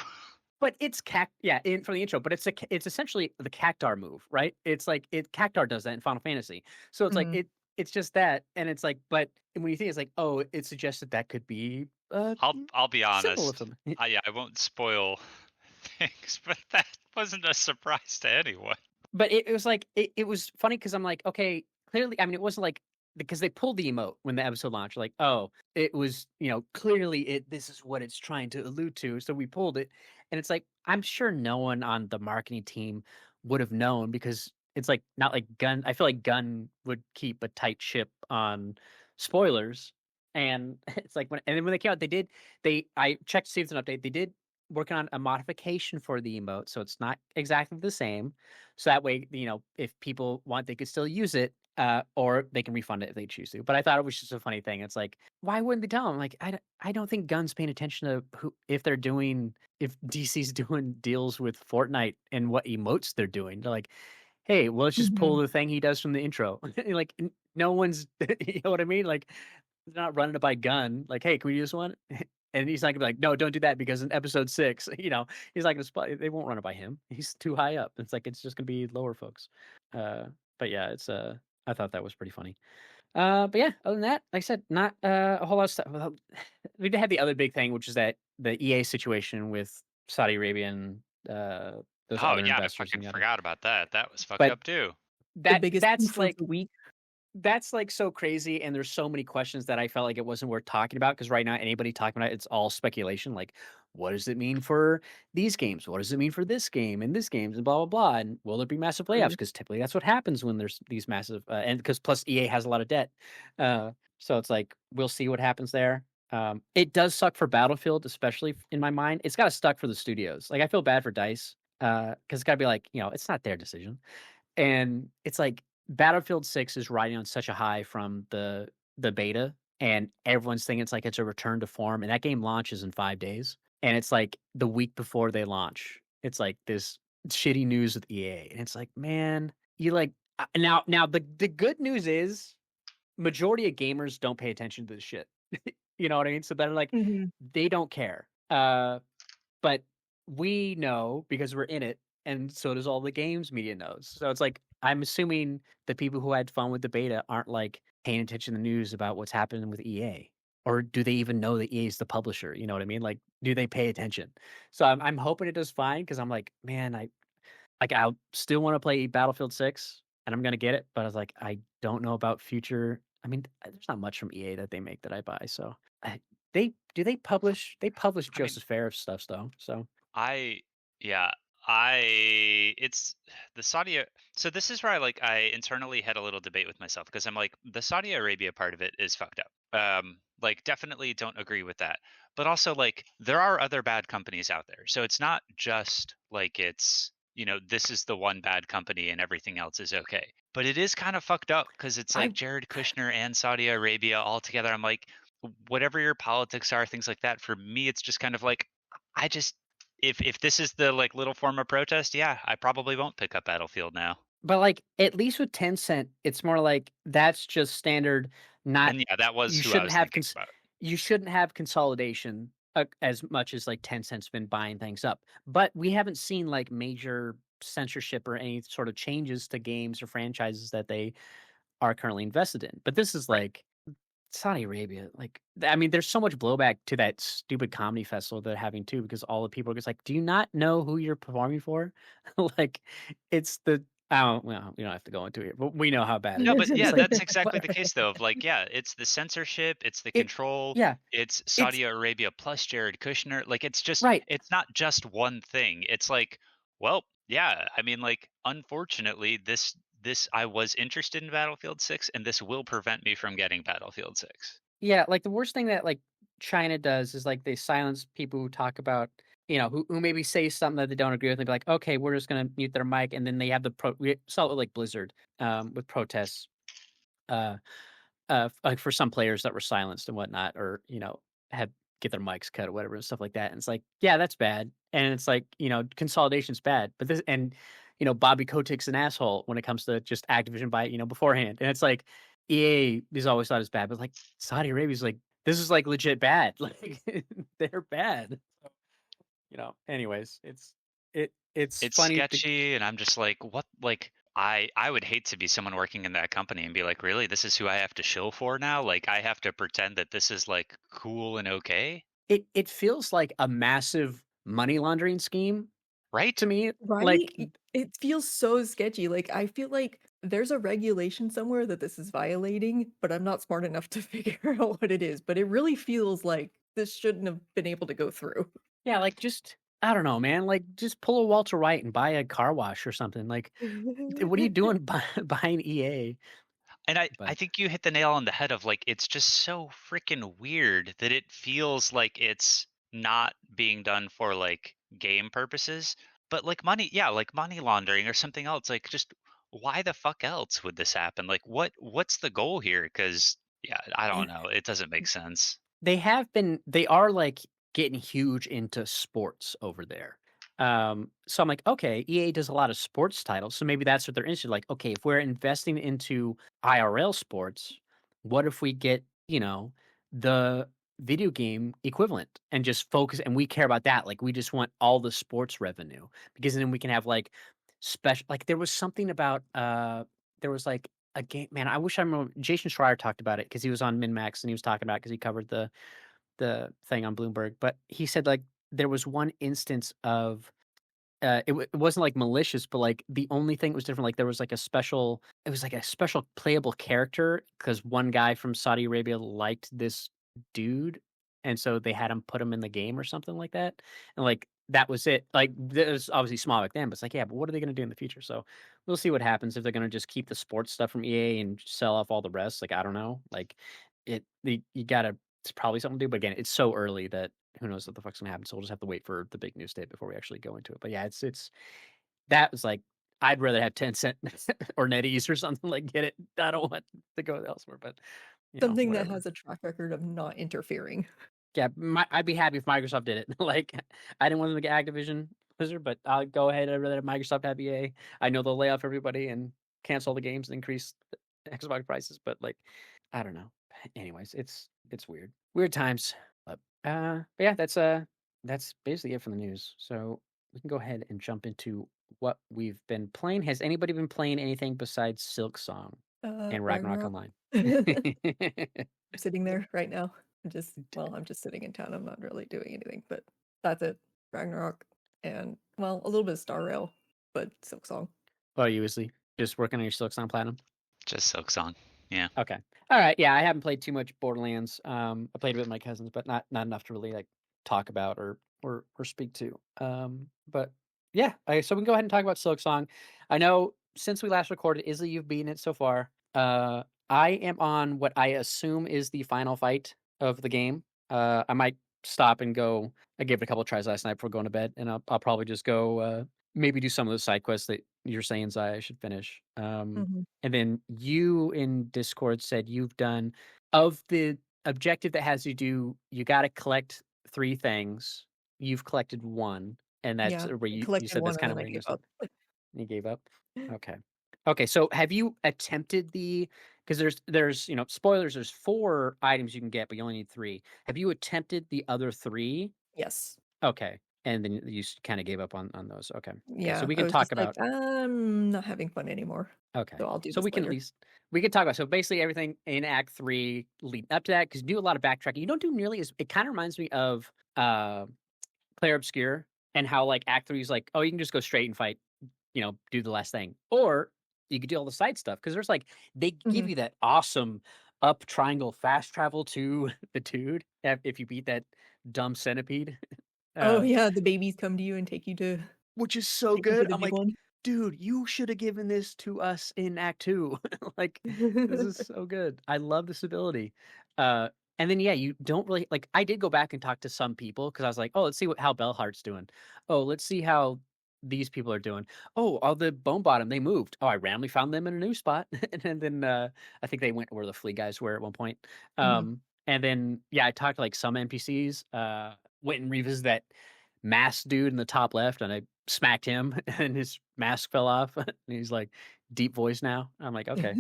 but it's from the intro, but it's essentially the cactar move, right? It's like cactar does that in Final Fantasy. So it's like Mhm. it's just that, and it's like, but when you think it's like, oh, it suggests that could be a I'll be symbol of honest. something. I won't spoil things, but that wasn't a surprise to anyone. But it was like it was funny because I'm like, okay, clearly, I mean, it wasn't like because they pulled the emote when the episode launched, like, oh, it was, clearly this is what it's trying to allude to. So we pulled it. And it's like, I'm sure no one on the marketing team would have known because it's like not like Gun. I feel like Gun would keep a tight ship on spoilers. And it's like and then when they came out, I checked to see if it's an update. They did working on a modification for the emote, so it's not exactly the same. So that way, if people want, they could still use it, or they can refund it if they choose to. But I thought it was just a funny thing. It's like, why wouldn't they tell them? Like, I don't think Gun's paying attention to if DC's doing deals with Fortnite and what emotes they're doing. They're like, hey, well, let's just pull Mhm. the thing he does from the intro. Like, no one's, you know what I mean? Like, they're not running it by Gun. Like, hey, can we use one? And he's not gonna be like, no, don't do that because in episode 6, he's not gonna they won't run it by him. He's too high up. It's like it's just gonna be lower folks. But yeah, I thought that was pretty funny. But yeah, other than that, like I said, not a whole lot of stuff. Well, we did have the other big thing, which is that the EA situation with Saudi Arabia and those Oh other yeah, I investors fucking and yada. forgot about that. That was fucked But up too. The biggest that's oof of like the week. that's like so crazy, and there's so many questions that I felt like it wasn't worth talking about because right now anybody talking about it, it's all speculation. Like, what does it mean for these games? What does it mean for this game and this games and blah blah blah? And will there be massive layoffs? True. Because typically that's what happens when there's these massive and because plus EA has a lot of debt, so it's like we'll see what happens there. It does suck for Battlefield, especially in my mind. It's got to suck for the studios. Like I feel bad for Dice because it's got to be like it's not their decision. And it's like Battlefield 6 is riding on such a high from the beta, and everyone's thinking it's like it's a return to form, and that game launches in 5 days, and it's like the week before they launch, it's like this shitty news with EA, and it's like, man, you like now the good news is majority of gamers don't pay attention to this shit. You know what I mean? So they're like, Mhm. they don't care. But we know because we're in it, and so does all the games media knows. So it's like I'm assuming the people who had fun with the beta aren't like paying attention to the news about what's happening with EA, or do they even know that EA is the publisher? You know what I mean? Like, do they pay attention? So I'm hoping it does fine because I'm like, man, I still want to play Battlefield 6, and I'm gonna get it, but I was like, I don't know about future. I mean, there's not much from EA that they make that I buy, so they publish I mean, Joseph Fares stuff though, so I yeah, I it's the Saudi. So this is where I internally had a little debate with myself because I'm like the Saudi Arabia part of it is fucked up. Like definitely don't agree with that. But also like there are other bad companies out there. So it's not just like it's this is the one bad company and everything else is okay. But it is kind of fucked up because it's like I Jared Kushner and Saudi Arabia all together. I'm like, whatever your politics are, things like that. For me, it's just kind of like I just if this is the like little form of protest, yeah, I probably won't pick up Battlefield now. but, like, at least with Tencent, it's more like that's just standard, not And yeah, that was you who I shouldn't was have thinking about. consolidation, as much as, like, Tencent's been buying things up, but we haven't seen, like, major censorship or any sort of changes to games or franchises that they are currently invested in, but this is, Right. like, Saudi Arabia, like, I mean, there's so much blowback to that stupid comedy festival they're having too, because all the people are just like, "Do you not know who you're performing for?" Like, it's the I don't well, we don't have to go into it, but we know how bad it No, is. but It's yeah, like, that's exactly but the case though. Of like, yeah, it's the censorship, it's the it control, yeah, it's it's Saudi Arabia plus Jared Kushner. Like right. it's not just one thing. It's like, well, yeah, I mean, like, unfortunately, this I was interested in Battlefield 6, and this will prevent me from getting Battlefield 6. Yeah, like, the worst thing that, like, China does is, like, they silence people who talk about who maybe say something that they don't agree with, and be like, "Okay, we're just gonna mute their mic," and then they have we saw it with, like, Blizzard, with protests. Uh like for some players that were silenced and whatnot, or had get their mics cut or whatever and stuff like that. And it's like, yeah, that's bad. And it's like, consolidation's bad. But this and Bobby Kotick's an asshole when it comes to just Activision by beforehand. And it's like EA is always thought is bad, but like Saudi Arabia's like this is like legit bad. Like they're bad. Anyways, it's It's funny. sketchy, and I'm just like, what? Like, I would hate to be someone working in that company and be like, really, this is who I have to shill for now? Like, I have to pretend that this is like cool and okay, It feels like a massive money laundering scheme right? to me. Right? Like It feels so sketchy. Like, I feel like there's a regulation somewhere that this is violating, but I'm not smart enough to figure out what it is. But it really feels like this shouldn't have been able to go through. yeah, like just I don't know, man. Like just pull a Walter White and buy a car wash or something. Like what are you doing buying EA? And I But think you hit the nail on the head of like, it's just so freaking weird that it feels like it's not being done for like game purposes, but like money, yeah, like money laundering or something else. Like, just why the fuck else would this happen? Like, what's the goal here? Because yeah, I don't and know. It doesn't make sense. they are like getting huge into sports over there. So I'm like, okay, EA does a lot of sports titles, so maybe that's what they're interested. Like, okay, if we're investing into IRL sports, what if we get, the video game equivalent and just focus and we care about that. Like we just want all the sports revenue because then we can have like special like there was something about there was like a game man, I wish I remember Jason Schreier talked about it because he was on MinMax and he was talking about because he covered the thing on Bloomberg, but he said like there was one instance of it wasn't like malicious, but like the only thing that was different, like there was like it was like a special playable character because one guy from Saudi Arabia liked this dude, and so they had him put him in the game or something like that, and like that was it. Like it was obviously small back then, but it's like yeah, but what are they going to do in the future? So we'll see what happens if they're going to just keep the sports stuff from EA and sell off all the rest. Like I don't know, like you gotta. It's probably something to do, but again, it's so early that who knows what the fuck's gonna happen. So we'll just have to wait for the big news date before we actually go into it. But yeah, it's that was like I'd rather have 10 cent or NetEase or something like get it. I don't want to go elsewhere, but Something that whatever. has a track record of not interfering. Yeah, I'd be happy if Microsoft did it. Like I didn't want them to get Activision Blizzard, but I'll go ahead. I'd rather have Microsoft have EA. I know they'll lay off everybody and cancel the games and increase the Xbox prices, but like I don't know. Anyways, it's weird. Weird times. But yeah, that's basically it for the news. So we can go ahead and jump into what we've been playing. Has anybody been playing anything besides Silksong and Ragnarok Ragnarok. Online? I'm sitting there right now. I'm just sitting in town. I'm not really doing anything, but that's it. Ragnarok and well, a little bit of Star Rail, but Silksong. What are you, Wesley? Just working on your Silksong Platinum? Just Silksong. Yeah. Okay. All right. Yeah, I haven't played too much Borderlands. I played it with my cousins, but not enough to really like talk about or speak to. But yeah, so we can go ahead and talk about Silksong. I know since we last recorded, Isley, you've beaten it so far. I am on what I assume is the final fight of the game. I might stop and go. I gave it a couple of tries last night before going to bed, and I'll probably just go maybe do some of those side quests that you're saying, Zai, I should finish. Mhm. And then you in Discord said you've done of the objective that has you got to collect 3 things. You've collected 1, and that's Yeah, where I you collected said that's one and kind of then I where you gave said up. you gave up. Okay. Okay. So have you attempted because there's spoilers. There's 4 items you can get, but you only need 3. Have you attempted the other 3? Yes. Okay. And then you kind of gave up on those. Okay. Okay. So Yeah, we I can was talk just like, about. I'm not having fun anymore. Okay. So I'll do So this we can at later. least we can talk about so basically everything in Act 3 leading up to that because you do a lot of backtracking. You don't do nearly as it kind of reminds me of Claire Obscure and how like Act 3 is like, oh, you can just go straight and fight, do the last thing. Or you could do all the side stuff because there's like they give Mhm. you that awesome up triangle fast travel to the dude if you beat that dumb centipede. Oh, Uh yeah, the babies come to you and which is so take you to good. the I'm big like, one. dude, you should have given this to us in Act 2. Like, this is so good. I love this ability. Uh, and then yeah, you don't really like. I did go back and talk to some people because I was like, oh, let's see how Bellheart's doing. Oh, let's see how these people are doing. Oh, all the Bone Bottom, they moved. Oh, I randomly found them in a new spot. And then I think they went where the Flea guys were at one point. Mhm. And then yeah, I talked to like some NPCs, went and revisited that masked dude in the top left, and I smacked him and his mask fell off. And he's like deep voice now. I'm like, okay.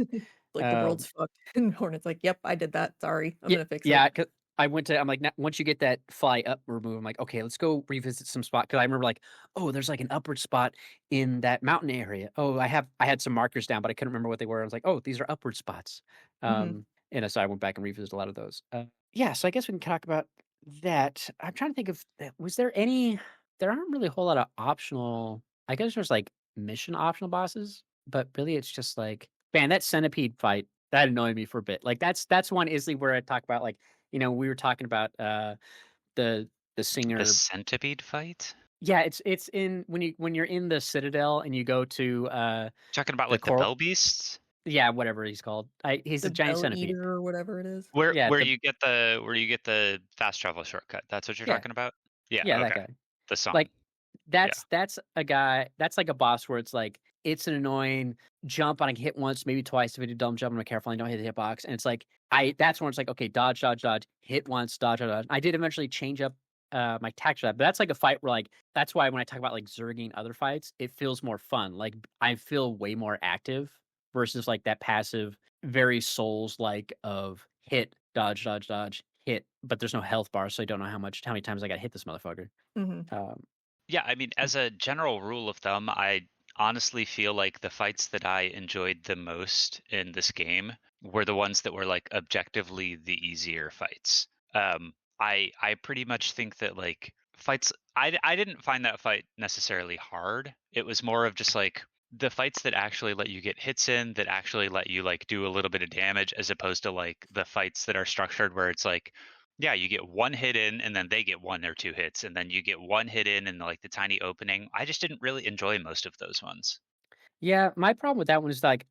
Like, the Um world's fucked, and Hornet's like, "Yep, I did that, sorry, I'm yeah, gonna fix it." yeah, 'cause I'm like, "Now once you get that fly up remove," I'm like, "Okay, let's go revisit some spot." Because I remember like, "Oh, there's like an upward spot in that mountain area. Oh, I had some markers down, but I couldn't remember what they were." I was like, "Oh, these are upward spots." Mhm. So I went back and revisited a lot of those. Yeah, so I guess we can talk about that. I'm trying to think of was there any there aren't really a whole lot of optional I guess there's like mission optional bosses, but really it's just like, man, that centipede fight that annoyed me for a bit. Like that's one easily where I talk about like, we were talking about the the The singer. centipede fight? Yeah, it's in when you're in the Citadel and you go to Talking about the like the coral. bell beasts? Yeah, whatever he's called. He's The a giant Bell centipede. Eater or whatever it is. Where Yeah, where you get the fast travel shortcut. That's what you're yeah, talking about? Yeah, yeah, that okay. guy. The song. Like Yeah. that's a guy that's like a boss where it's like it's an annoying jump and I can hit once, maybe twice if I do dumb jump and I'm careful and I don't hit the hitbox. And it's like that's when it's like, okay, dodge, dodge, dodge, hit once, dodge, dodge, dodge. I did eventually change up my tactics for that, but that's like a fight where like that's why when I talk about like zerging other fights, it feels more fun. Like I feel way more active versus like that passive, very souls like of hit, dodge, dodge, dodge, hit, but there's no health bar, so I don't know how many times I gotta hit this motherfucker. Mhm. Um Yeah, I mean, as a general rule of thumb, I honestly feel like the fights that I enjoyed the most in this game were the ones that were like objectively the easier fights. I pretty much think that like fights I didn't find that fight necessarily hard. It was more of just like the fights that actually let you get hits in, that actually let you like do a little bit of damage, as opposed to like the fights that are structured where it's like, yeah, you get one hit in and then they get one or two hits, and then you get one hit in like the tiny opening. I just didn't really enjoy most of those ones. Yeah, my problem with that one is like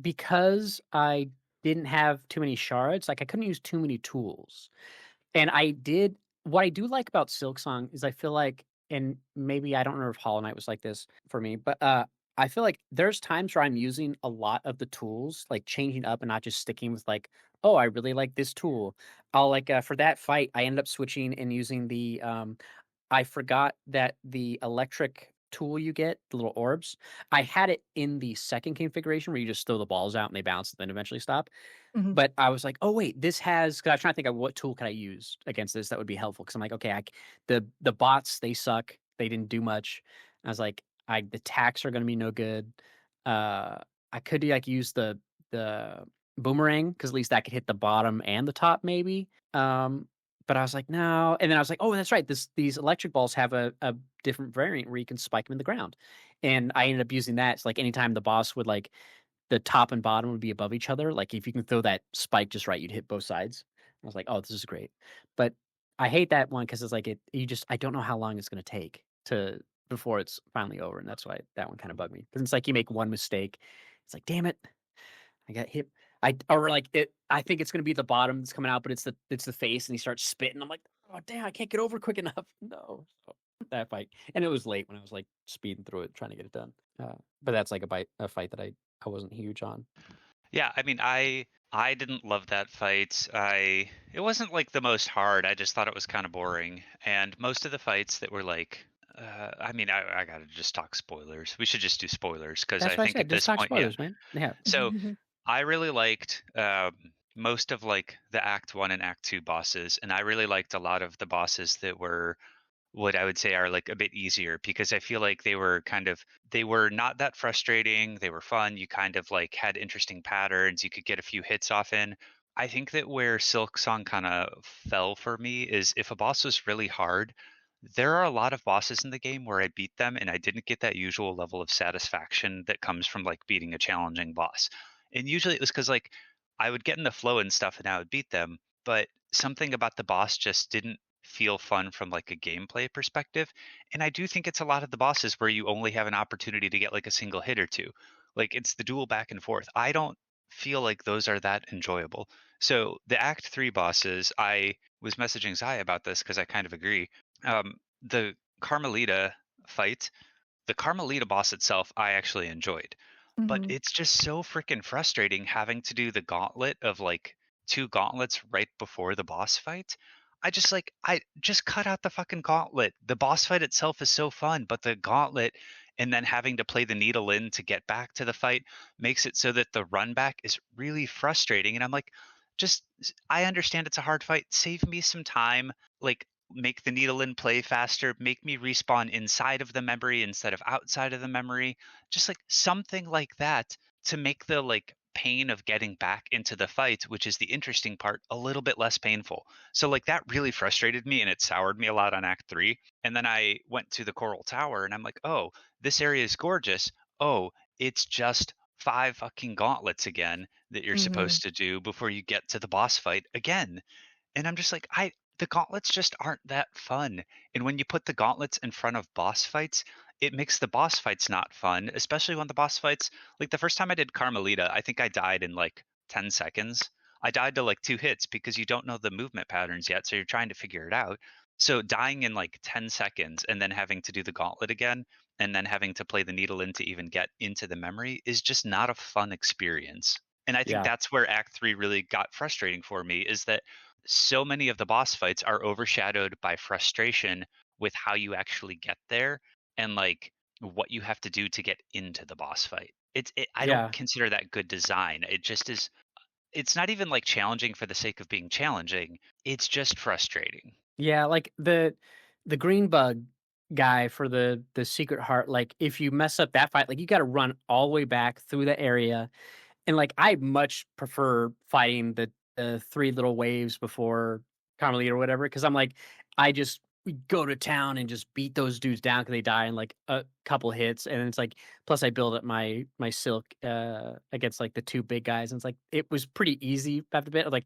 because I didn't have too many shards, like I couldn't use too many tools. And I did what I do like about Silksong is I feel like and maybe I don't remember if Hollow Knight was like this for me, but I feel like there's times where I'm using a lot of the tools, like changing up and not just sticking with like, oh, I really like this tool. I'll like for that fight, I ended up switching and using the I forgot that the electric tool you get, the little orbs, I had it in the second configuration where you just throw the balls out and they bounce and then eventually stop. Mhm. But I was like, "Oh, wait, this has" 'cause I was trying to think of what tool can I use against this that would be helpful. Because 'cause I'm like, "Okay, the bots, they suck. They didn't do much." I was like, "I the attacks are gonna be no good." Uh, I could, like, use the boomerang because at least that could hit the bottom and the top maybe. But I was like, "No." And then I was like, "Oh, that's right. These electric balls have a different variant where you can spike them in the ground." And I ended up using that. So, like, anytime the boss would, like the top and bottom would be above each other. Like, if you can throw that spike just right, you'd hit both sides. I was like, "Oh, this is great." But I hate that one because it's like I don't know how long it's gonna take to before it's finally over, and that's why that one kinda bugged me. Because it's like you make one mistake, it's like, "Damn it, I got hit." Or like I think it's gonna be the bottom that's coming out, but it's the face, and he starts spitting. I'm like, "Oh, damn, I can't get over quick enough." No. So, that fight and it was late when I was, like, speeding through it, trying to get it done. But that's like a fight that I wasn't huge on. Yeah, I mean, I didn't love that fight. It wasn't like the most hard. I just thought it was kind of boring. And most of the fights that were like, I mean, I gotta just talk spoilers. We should just do spoilers because That's I what I think said, at just this talk point, yeah. spoilers, man. Yeah. So I really liked most of like the Act One and Act Two bosses, and I really liked a lot of the bosses that were what I would say are like a bit easier, because I feel like they were not that frustrating. They were fun. You kind of like had interesting patterns. You could get a few hits off in. I think that where Silk Song kind of fell for me is if a boss was really hard, there are a lot of bosses in the game where I beat them and I didn't get that usual level of satisfaction that comes from like beating a challenging boss. And usually it was because like I would get in the flow and stuff and I would beat them, but something about the boss just didn't feel fun from like a gameplay perspective. And I do think it's a lot of the bosses where you only have an opportunity to get like a single hit or two. Like it's the dual back and forth. I don't feel like those are that enjoyable. So the Act 3 bosses, I was messaging Zai about this because I kind of agree. The Carmelita fight, the Carmelita boss itself, I actually enjoyed. But Mhm. it's just so freaking frustrating having to do the gauntlet of like 2 gauntlets right before the boss fight. I just cut out the fucking gauntlet. The boss fight itself is so fun, but the gauntlet and then having to play the needle in to get back to the fight makes it so that the run back is really frustrating. And I'm like, I understand it's a hard fight. Save me some time. Like, make the needle in play faster, make me respawn inside of the memory instead of outside of the memory, just like something like that to make the like pain of getting back into the fight, which is the interesting part, a little bit less painful. So like that really frustrated me and it soured me a lot on Act 3. And then I went to the Coral Tower and I'm like, "Oh, this area is gorgeous. Oh, it's just 5 fucking gauntlets again that you're Mhm. supposed to do before you get to the boss fight again." And I'm just like, I the gauntlets just aren't that fun. And when you put the gauntlets in front of boss fights, it makes the boss fights not fun, especially when the boss fights, like the first time I did Carmelita, I think I died in like 10 seconds. I died to like 2 hits because you don't know the movement patterns yet, so you're trying to figure it out. So dying in like 10 seconds and then having to do the gauntlet again and then having to play the needle in to even get into the memory is just not a fun experience. And I think Yeah. that's where Act 3 really got frustrating for me is that so many of the boss fights are overshadowed by frustration with how you actually get there and like what you have to do to get into the boss fight. I don't Yeah. consider that good design. It just is it's not even like challenging for the sake of being challenging. It's just frustrating. Yeah, like the green bug guy for the secret heart, like if you mess up that fight, like you got to run all the way back through the area. And like I much prefer fighting the three little waves before Carmelita or whatever, because I'm like, we go to town and just beat those dudes down because they die in like a couple hits, and it's like plus I build up my silk against like the two big guys, and it's like it was pretty easy after a bit. Like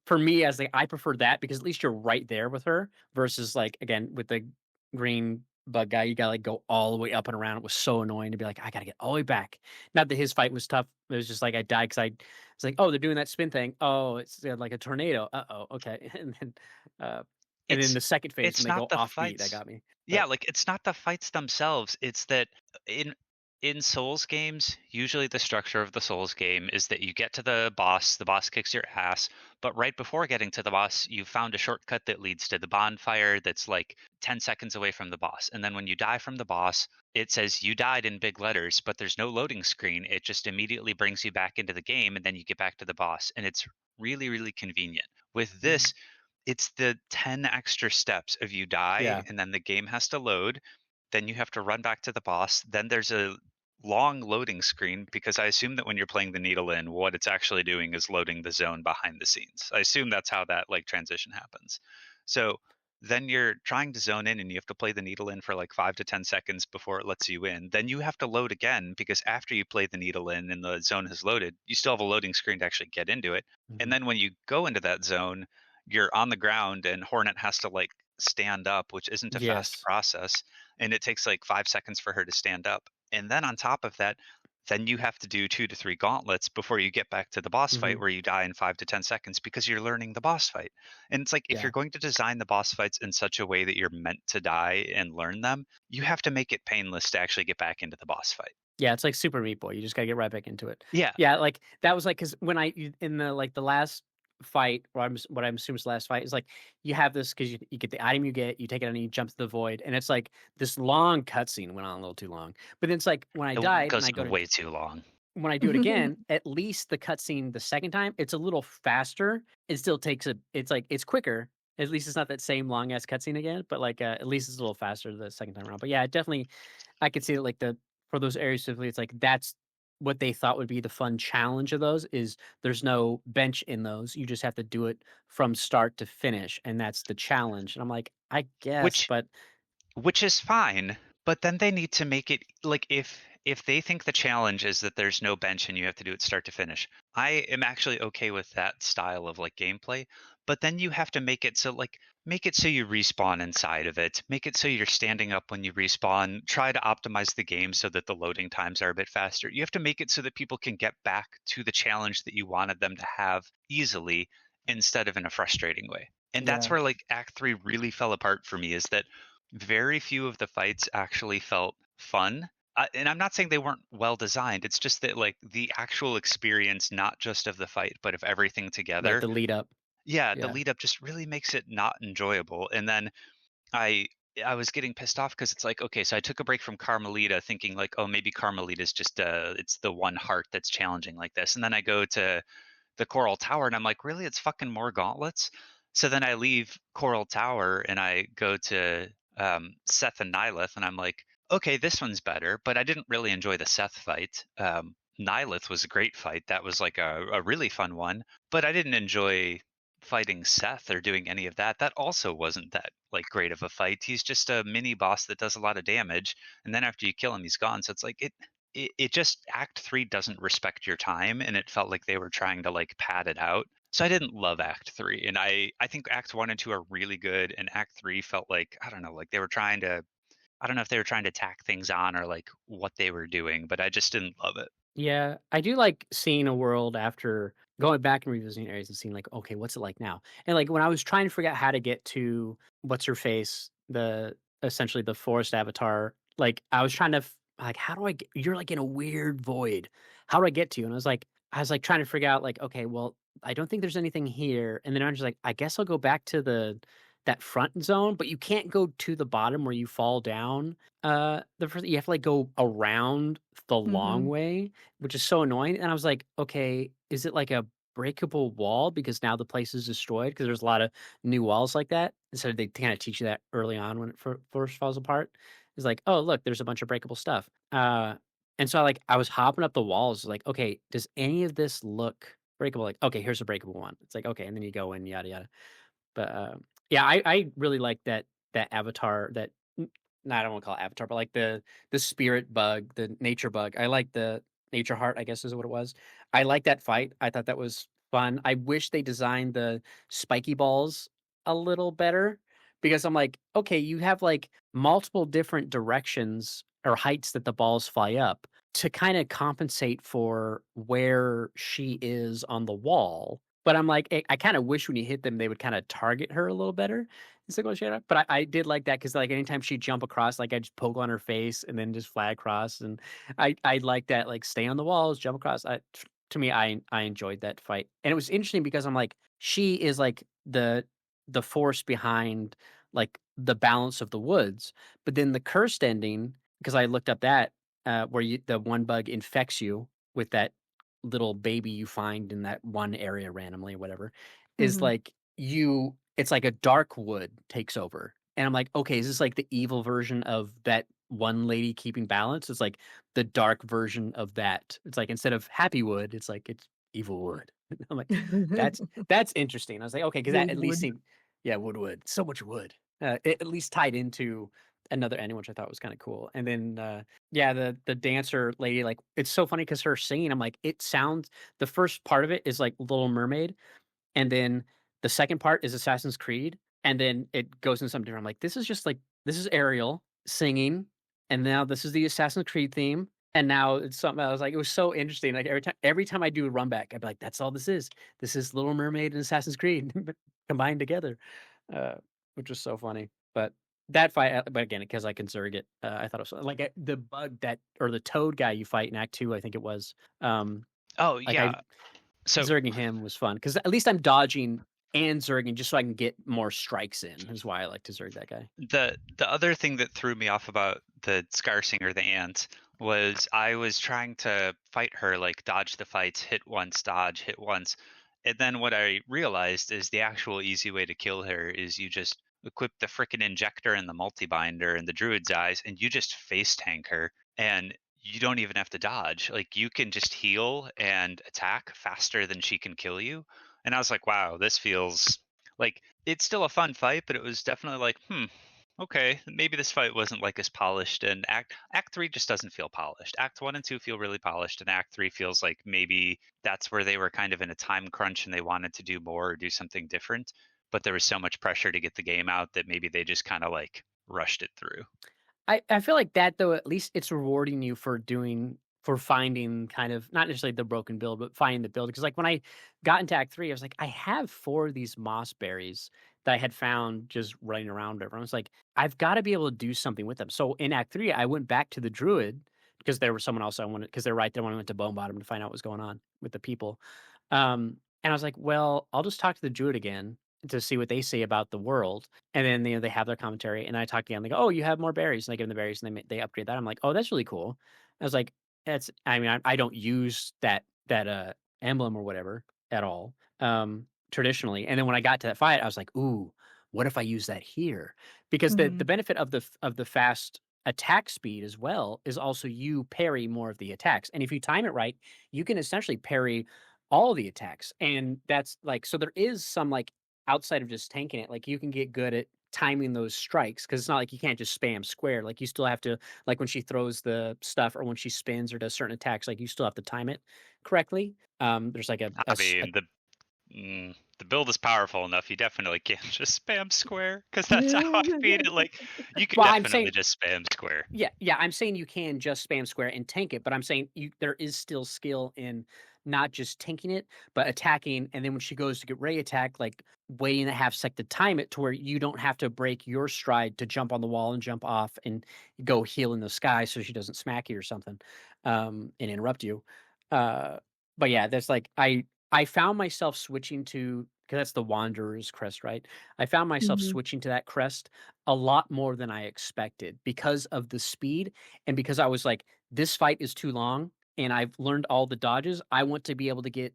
for me as like I prefer that because at least you're right there with her versus like again with the green bug guy, you gotta like go all the way up and around. It was so annoying to be like, I gotta get all the way back. Not that his fight was tough. It was just like I died because it's like, oh, they're doing that spin thing. Oh, it's like a tornado. Uh-oh, okay. Uh, and then It's the second phase when it's they not go the offbeat, that fights. got me. Yeah, But like it's not the fights themselves. It's that in in Souls games, usually the structure of the Souls game is that you get to the boss kicks your ass, but right before getting to the boss, you found a shortcut that leads to the bonfire that's like 10 seconds away from the boss. And then when you die from the boss, it says you died in big letters, but there's no loading screen. It just immediately brings you back into the game and then you get back to the boss. And it's really, really convenient. With Mhm. this, it's the 10 extra steps of you die yeah, and then the game has to load, then you have to run back to the boss, then there's a long loading screen because I assume that when you're playing the needle in, what it's actually doing is loading the zone behind the scenes. I assume that's how that like transition happens. So then you're trying to zone in and you have to play the needle in for like 5 to 10 seconds before it lets you in. Then you have to load again because after you play the needle in and the zone has loaded, you still have a loading screen to actually get into it. And mhm. then when you go into that zone, you're on the ground and Hornet has to like stand up, which isn't a fast Yes, process. And it takes like 5 seconds for her to stand up. And then on top of that, then you have to do 2 to 3 gauntlets before you get back to the boss fight hmm where you die in 5 to 10 seconds because you're learning the boss fight. And it's like if yeah, you're going to design the boss fights in such a way that you're meant to die and learn them, you have to make it painless to actually get back into the boss fight. yeah. It's like Super Meat Boy. You just gotta get right back into it. Yeah, Yeah, like that was like because in the like the last fight, or what I'm assuming is the last fight is like you have this because you get the item you get, you take it and you jump to the void, and it's like this long cutscene went on a little too long. But then it's like when I it died and goes I go to way too long. when I do it again, at least the cutscene the second time, it's a little faster. It still takes it's like it's quicker. At least it's not that same long ass cutscene again, but like at least it's a little faster the second time around. But yeah, definitely I could see that like the for those areas specifically, it's like that's what they thought would be the fun challenge of those is there's no bench in those. You just have to do it from start to finish, and that's the challenge. And I'm like, I guess, Which but Which is fine, but then they need to make it like if they think the challenge is that there's no bench and you have to do it start to finish. I am actually okay with that style of like gameplay, but then you have to make it so you respawn inside of it. Make it so you're standing up when you respawn. Try to optimize the game so that the loading times are a bit faster. You have to make it so that people can get back to the challenge that you wanted them to have easily instead of in a frustrating way. And that's yeah, where like Act 3 really fell apart for me is that very few of the fights actually felt fun. And I'm not saying they weren't well designed. It's just that like the actual experience, not just of the fight, but of everything Like together. the lead up. Yeah, the Yeah. lead up just really makes it not enjoyable. And then I I was getting pissed off because it's like, okay, so I took a break from Carmelita thinking like, oh, maybe Carmelita's just it's the one heart that's challenging like this. And then I go to the Coral Tower and I'm like, really? It's fucking more gauntlets? So then I leave Coral Tower and I go to Seth and Nylith and I'm like, okay, this one's better, but I didn't really enjoy the Seth fight. Nylith was a great fight. That was like a really fun one, but I didn't enjoy fighting Seth or doing any of that. That also wasn't that like great of a fight. He's just a mini boss that does a lot of damage, and then after you kill him, he's gone. So it's like it just Act 3 doesn't respect your time, and it felt like they were trying to like pad it out. So I didn't love Act 3, and I think Act 1 and 2 are really good, and Act 3 felt like, I don't know, like they were trying to, I don't know if they were trying to tack things on or like what they were doing, but I just didn't love it. Yeah, I do like seeing a world after going back and revisiting areas and seeing like, okay, what's it like now? And like when I was trying to figure out how to get to what's her face, the essentially the forest avatar, like I was trying to like, how do I get? You're like in a weird void. How do I get to you? And I was like trying to figure out like, okay, well, I don't think there's anything here. And then I'm just like, I guess I'll go back to that front zone, but you can't go to the bottom where you fall down. The first you have to like go around the long Mhm. way, which is so annoying. And I was like, okay, is it like a breakable wall because now the place is destroyed? Because there's a lot of new walls like that. And so they kind of teach you that early on when it first falls apart. It's like, oh, look, there's a bunch of breakable stuff. And so I was hopping up the walls, like, okay, does any of this look breakable? Like, okay, here's a breakable one. It's like, okay, and then you go in, yada yada. But, yeah, I really like that avatar that no, I don't wanna call it avatar, but, like, the spirit bug, the nature bug. I like the nature heart, I guess is what it was. I like that fight. I thought that was fun. I wish they designed the spiky balls a little better because I'm like, "Okay, you have, like, multiple different directions or heights that the balls fly up to kinda compensate for where she is on the wall." But I'm like, I kinda wish when you hit them, they would kinda target her a little better instead of going straight up. But I did like that because like, anytime she'd jump across, like, I'd just poke on her face and then just fly across, and I like that, like, stay on the walls, jump across. To me, I enjoyed that fight, and it was interesting because I'm like, she is, like, the force behind, like, the balance of the woods, but then the cursed ending, because I looked up that, where the one bug infects you with that little baby you find in that one area randomly or whatever, is Mhm. like it's like a dark wood takes over. And I'm like, okay, is this like the evil version of that one lady keeping balance? It's like the dark version of that. It's like instead of happy wood, it's like it's evil wood. I'm like, that's that's interesting. I was like, okay, because that at least Woodwood. seemed, yeah, wood, so much wood. It at least tied into another ending, which I thought was kind of cool. And then yeah, the dancer lady, like it's so funny because her singing, I'm like, it sounds the first part of it is like Little Mermaid, and then the second part is Assassin's Creed, and then it goes in something different. I'm like, this is just like this is Ariel singing, and now this is the Assassin's Creed theme, and now it's something. I was like, it was so interesting. Like every time I do a run back, I'd be like, that's all this is. This is Little Mermaid and Assassin's Creed combined together, uh, which was so funny. But that fight, but again, because I can Zerg it, I thought it was like the bug that or the toad guy you fight in Act 2, I think it was. Oh Like I yeah. So Zerging him was fun because at least I'm dodging and Zerging just so I can get more strikes in, is why I like to Zerg that guy. the other thing that threw me off about the Scarsinger, the ant, was I was trying to fight her, like dodge the fights, hit once, dodge, hit once. And then what I realized is the actual easy way to kill her is you just equip the frickin' injector and the multi-binder and the druid's eyes, and you just face tank her, and you don't even have to dodge. Like you can just heal and attack faster than she can kill you. And I was like, wow, this feels like it's still a fun fight, but it was definitely like, okay, maybe this fight wasn't like as polished. And Act 3 just doesn't feel polished. Act 1 and 2 feel really polished, and Act 3 feels like maybe that's where they were kind of in a time crunch and they wanted to do more or do something different. But there was so much pressure to get the game out that maybe they just kind of like rushed it through. I feel like that though, at least it's rewarding you for finding kind of not necessarily the broken build, but finding the build. Because like when I got into Act 3, I was like, I have 4 of these moss berries that I had found just running around. Whatever. I was like, I've got to be able to do something with them. So in Act 3, I went back to the druid because there was someone else I wanted because they're right there when I went to Bone Bottom to find out what's going on with the people. And I was like, well, I'll just talk to the druid again to see what they say about the world. And then they have their commentary, and I talk again. They go, "Oh, you have more berries," and I give them the berries, and they upgrade that. I'm like, "Oh, that's really cool." I was like, "That's." I mean, I don't use that emblem or whatever at all traditionally. And then when I got to that fight, I was like, "Ooh, what if I use that here?" Because the Mhm. benefit of the fast attack speed as well is also you parry more of the attacks, and if you time it right, you can essentially parry all the attacks, and that's like so there is some like outside of just tanking it, like you can get good at timing those strikes because it's not like you can't just spam square. Like you still have to, like when she throws the stuff or when she spins or does certain attacks, like you still have to time it correctly. There's like I mean, the build is powerful enough. You definitely can't just spam square because that's how I beat it. Like, you could well, I'm definitely saying just spam square. yeah, I'm saying you can just spam square and tank it, but I'm saying there is still skill in not just tanking it, but attacking. And then when she goes to get Ray attack, like waiting a half sec to time it to where you don't have to break your stride to jump on the wall and jump off and go heal in the sky so she doesn't smack you or something and interrupt you. Uh, but yeah, that's like I found myself switching to because that's the Wanderer's crest, right? I found myself Mhm. switching to that crest a lot more than I expected because of the speed and because I was like, this fight is too long and I've learned all the dodges. I want to be able to get,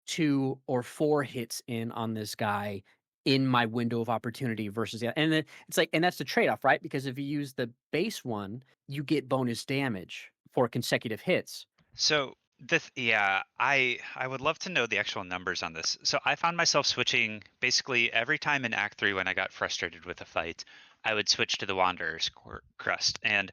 2 or 4 hits in on this guy in my window of opportunity versus and then it's like and that's the trade-off, right? Because if you use the base one, you get bonus damage for consecutive hits. So yeah, I would love to know the actual numbers on this. So I found myself switching basically every time in Act 3 when I got frustrated with a fight, I would switch to the Wanderer's Crest. And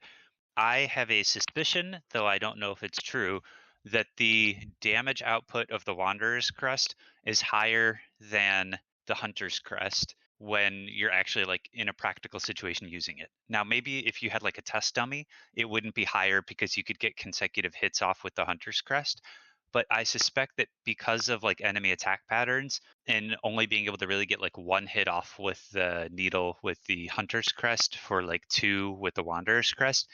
I have a suspicion, though I don't know if it's true, that the damage output of the Wanderer's Crest is higher than the Hunter's Crest when you're actually like in a practical situation using it. Now, maybe if you had like a test dummy, it wouldn't be higher because you could get consecutive hits off with the Hunter's Crest. But I suspect that because of like enemy attack patterns and only being able to really get like one hit off with the needle with the Hunter's Crest for like two with the Wanderer's Crest,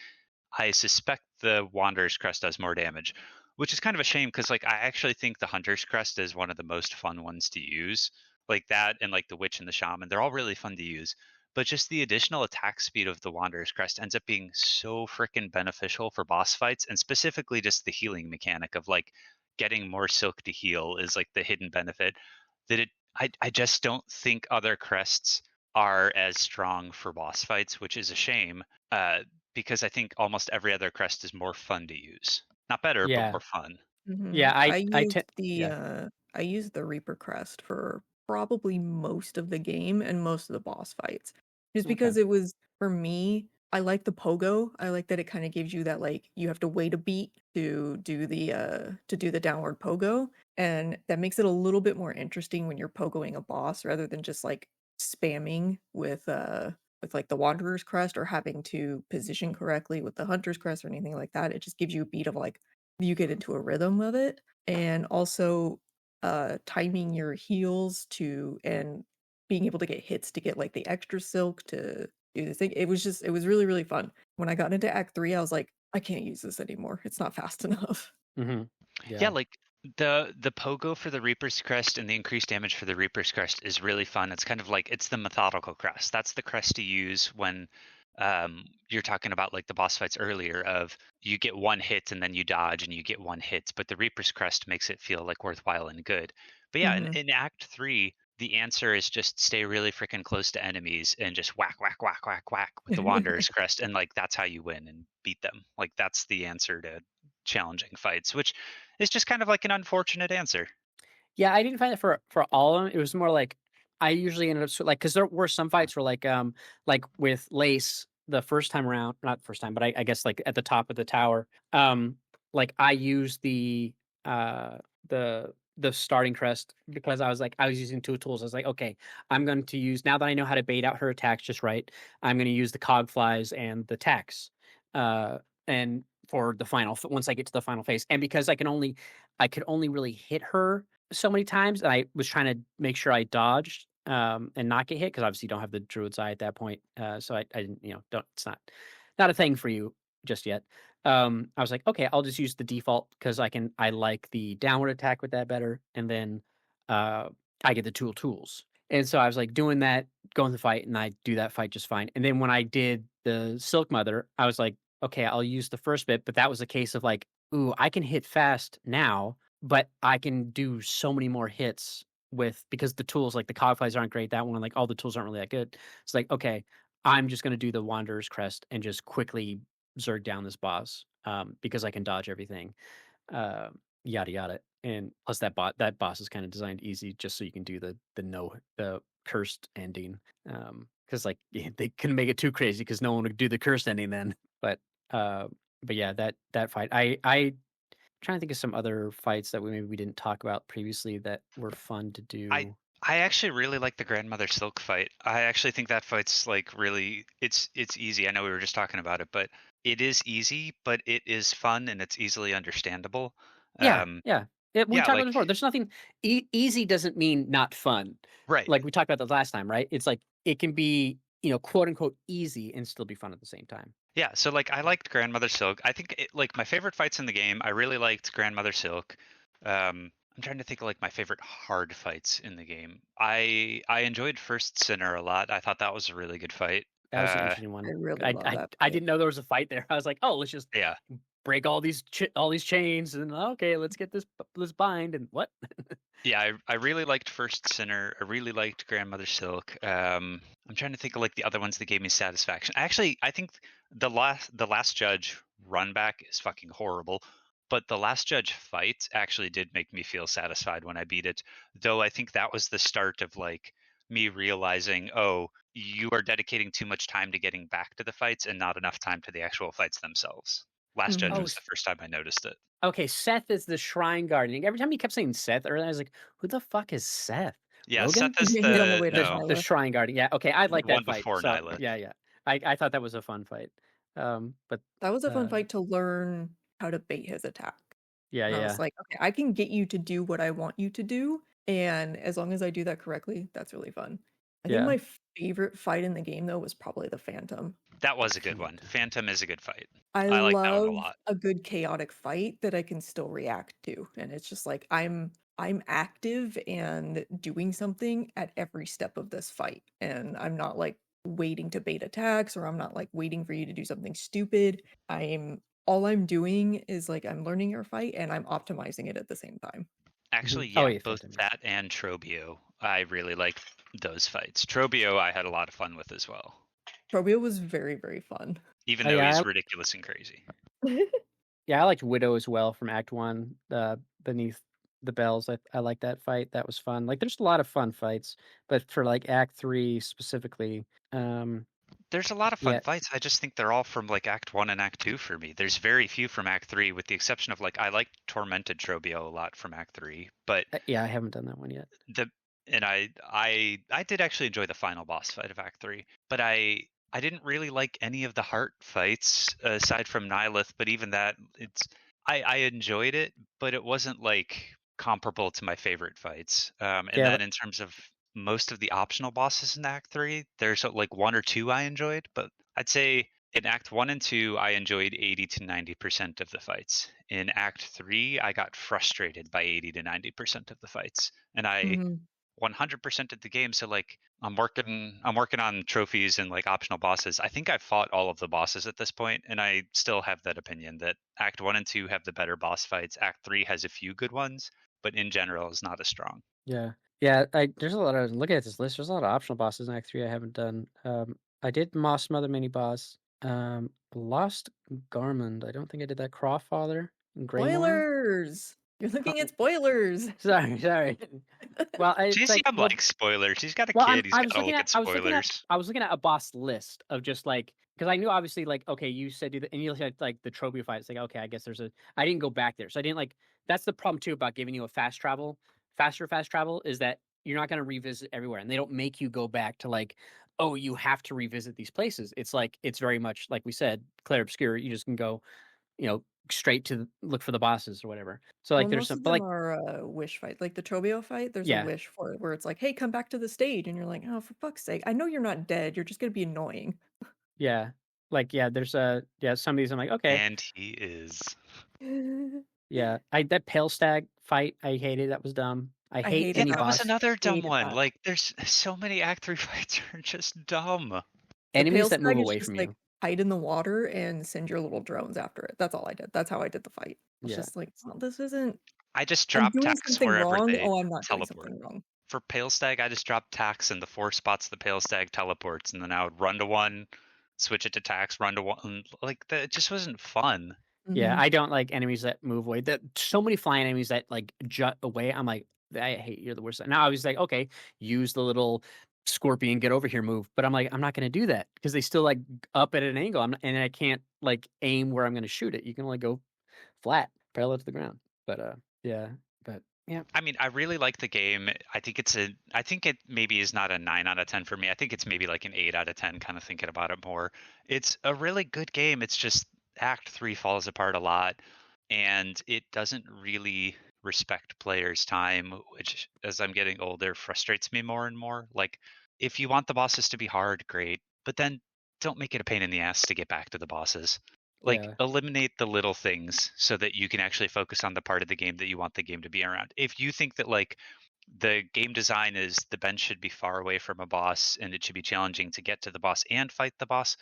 I suspect the Wanderer's Crest does more damage, which is kind of a shame because like I actually think the Hunter's Crest is one of the most fun ones to use. Like that and like the Witch and the Shaman, they're all really fun to use. But just the additional attack speed of the Wanderer's Crest ends up being so freaking beneficial for boss fights, and specifically just the healing mechanic of like getting more silk to heal is like the hidden benefit that I just don't think other crests are as strong for boss fights, which is a shame. Because I think almost every other crest is more fun to use. Not better, but Yeah. more fun. Yeah, Mhm. I tend yeah. I used the Reaper Crest for probably most of the game and most of the boss fights. Just Okay. because it was for me, I like the pogo. I like that it kind of gives you that like you have to wait a beat to do the downward pogo, and that makes it a little bit more interesting when you're pogoing a boss rather than just like spamming with like the Wanderer's Crest or having to position correctly with the Hunter's Crest or anything like that. It just gives you a beat of like you get into a rhythm of it, and also timing your heals to and being able to get hits to get like the extra silk to do the thing. It was really really fun. When I got into Act 3, I was like, I can't use this anymore, it's not fast enough. Mhm. Yeah, Yeah. like the pogo for the Reaper's Crest and the increased damage for the Reaper's Crest is really fun. It's kind of like it's the methodical crest. That's the crest to use when you're talking about like the boss fights earlier of you get one hit and then you dodge and you get one hit, but the Reaper's Crest makes it feel like worthwhile and good. But yeah, Mhm. in Act 3, the answer is just stay really freaking close to enemies and just whack, whack, whack, whack, whack with the Wanderer's Crest. And like that's how you win and beat them. Like that's the answer to challenging fights, which is just kind of like an unfortunate answer. Yeah, I didn't find it for all of them. It was more like I usually ended up like because there were some fights where like with Lace the first time around, not first time, but I guess like at the top of the tower, like I used uh the starting crest because I was using two tools. I was like, okay, I'm going to use now that I know how to bait out her attacks just right. I'm going to use the cog flies and the tax, and for the final once I get to the final phase, and because I could only really hit her so many times, and I was trying to make sure I dodged and not get hit because obviously you don't have the Druid's Eye at that point. So I didn't, don't. It's not a thing for you just yet. I was like, okay, I'll just use the default because I like the downward attack with that better, and then I get the tools. And so I was like doing that, going to the fight, and I do that fight just fine. And then when I did the Silk Mother, I was like, okay, I'll use the first bit, but that was a case of like, ooh, I can hit fast now, but I can do so many more hits because the tools, like the cogflies aren't great. That one, like all the tools aren't really that good. It's like, okay, I'm just gonna do the Wanderer's Crest and just quickly zerg down this boss because I can dodge everything. Yada yada. And plus that boss is kind of designed easy just so you can do the cursed ending. Because like they couldn't make it too crazy because no one would do the cursed ending then. But yeah, that fight. I trying to think of some other fights that maybe we didn't talk about previously that were fun to do. I actually really like the Grandmother Silk fight. I actually think that fight's like really it's easy. I know we were just talking about it, but it is easy, but it is fun and it's easily understandable. Yeah. We yeah, talked about like it before. There's nothing easy doesn't mean not fun. right. Like we talked about that last time, right? It's like it can be, quote unquote easy and still be fun at the same time. Yeah, so like I liked Grandmother Silk. I think like my favorite fights in the game, I really liked Grandmother Silk. I'm trying to think of like my favorite hard fights in the game. I enjoyed First Sinner a lot. I thought that was a really good fight. That was an interesting I one. really love that I fight. didn't know there was a fight there. I was like, oh, let's just Yeah. break all these chains and okay, let's get this bind and what? Yeah, I really liked First Sinner. I really liked Grandmother Silk. I'm trying to think of like the other ones that gave me satisfaction. Actually, I think the last Judge run back is fucking horrible, but the last Judge fight actually did make me feel satisfied when I beat it. Though I think that was the start of like me realizing, oh, you are dedicating too much time to getting back to the fights and not enough time to the actual fights themselves. Last Judge Mhm. was the first time I noticed it. Okay, Seth is the Shrine Guardian. Every time he kept saying Seth earlier, I was like, who the fuck is Seth? Yeah, Rogan? Seth is He's on the way to The Nyla. Shrine Guardian. Yeah, okay, I like one that fight. before So Nyla. yeah. I thought that was a fun fight. But That was a fun fight to learn how to bait his attack. yeah, And I was like, okay, I can get you to do what I want you to do, and as long as I do that correctly, that's really fun. I think Yeah. my favorite fight in the game though was probably the Phantom. That was a good one. Phantom is a good fight. I I like that one a love lot. a good chaotic fight that I can still react to, and it's just like I'm active and doing something at every step of this fight, and I'm not like waiting to bait attacks, or I'm not like waiting for you to do something stupid. All I'm doing is like I'm learning your fight and I'm optimizing it at the same time. Actually, Oh, yeah, yeah, both Phantom, yeah. that and Trobio. I really like those fights. Trobio I had a lot of fun with as well. Trobio was very, very fun. Even Oh, though yeah, he's ridiculous and crazy. Yeah, I liked Widow as well from Act 1, Beneath the Bells. I like that fight. That was fun. Like, there's a lot of fun fights, but for, like, Act 3 specifically, There's a lot of fun yeah. fights. I just think they're all from like Act 1 and Act 2 for me. There's very few from Act 3, with the exception of like I like Tormented Trobio a lot from Act 3, but Yeah, I haven't done that one yet. I did actually enjoy the final boss fight of Act 3, but I didn't really like any of the heart fights aside from Nihilith, but even that I enjoyed it, but it wasn't like comparable to my favorite fights. And Yeah, then in terms of most of the optional bosses in Act 3, there's like one or two I enjoyed, but I'd say in Act 1 and 2 I enjoyed 80 to 90% of the fights. In Act 3 I got frustrated by 80 to 90% of the fights, and I Mhm. 100% of the game. So like I'm working on trophies and like optional bosses. I think I've fought all of the bosses at this point, and I still have that opinion that Act 1 and 2 have the better boss fights. Act 3 has a few good ones, but in general is not as strong. yeah. There's a lot of looking at this list. There's a lot of optional bosses in Act 3 I haven't done. I did Moss Mother mini boss. Lost Garmund. I don't think I did that. Crawfather and Greymore. Spoilers! You're looking at spoilers. Sorry. Well, it's like JCM likes spoilers. He's got a well, kid. He's I got was to looking look at at spoilers. I was looking at a boss list of just like because I knew obviously like okay you said do the and you said like the trophy fight. It's like okay I guess there's a I didn't go back there so I didn't like that's the problem too about giving you a fast travel is that you're not going to revisit everywhere and they don't make you go back to like oh you have to revisit these places. It's like it's very much like we said Claire Obscure. You just can go straight to look for the bosses or whatever. So like Well, there's most some, of but them like are wish fight. Like the Trobio fight, there's a yeah, wish for it where it's like, hey, come back to the stage. And you're like, oh, for fuck's sake. I know you're not dead. You're just going to be annoying. yeah, like there's some of these I'm like okay, And he is. yeah. That pale stag fight I hated. That was dumb. I I hate Yeah, hated any that that. was boss another dumb Hated one. that. Like, there's so many Act 3 fights are just dumb. The enemies pale that move stag is away just from like you. hide in the water and send your little drones after it. That's all I did. That's how I did the fight. It's Yeah, just like, this isn't, I just I'm drop doing tax something wherever wrong. they Oh, I'm not doing teleport. something wrong. For Pale Stag, I just drop tax in the 4 spots the Pale Stag teleports, and then I would run to one, switch it to tax, run to one. Like, that it just wasn't fun. yeah. Mhm. I don't like enemies that move away. That so many flying enemies that like jut away. I'm like, I hate you're the worst. Now I was like, okay, use the little scorpion get over here move, but I'm like, I'm not going to do that because they still like up at an angle. And I can't like aim where I'm going to shoot it. You can only go flat, parallel to the ground. But yeah, but yeah, I mean, I really like the game. I think it maybe is not a 9 out of 10 for me. I think it's maybe like an 8 out of 10, kind of thinking about it more. It's a really good game. It's just Act 3 falls apart a lot, and it doesn't really respect players' time, which as I'm getting older frustrates me more and more. Like, if you want the bosses to be hard, great, but then don't make it a pain in the ass to get back to the bosses. Like, yeah, eliminate the little things so that you can actually focus on the part of the game that you want the game to be around. If you think that like the game design is the bench should be far away from a boss and it should be challenging to get to the boss and fight the boss,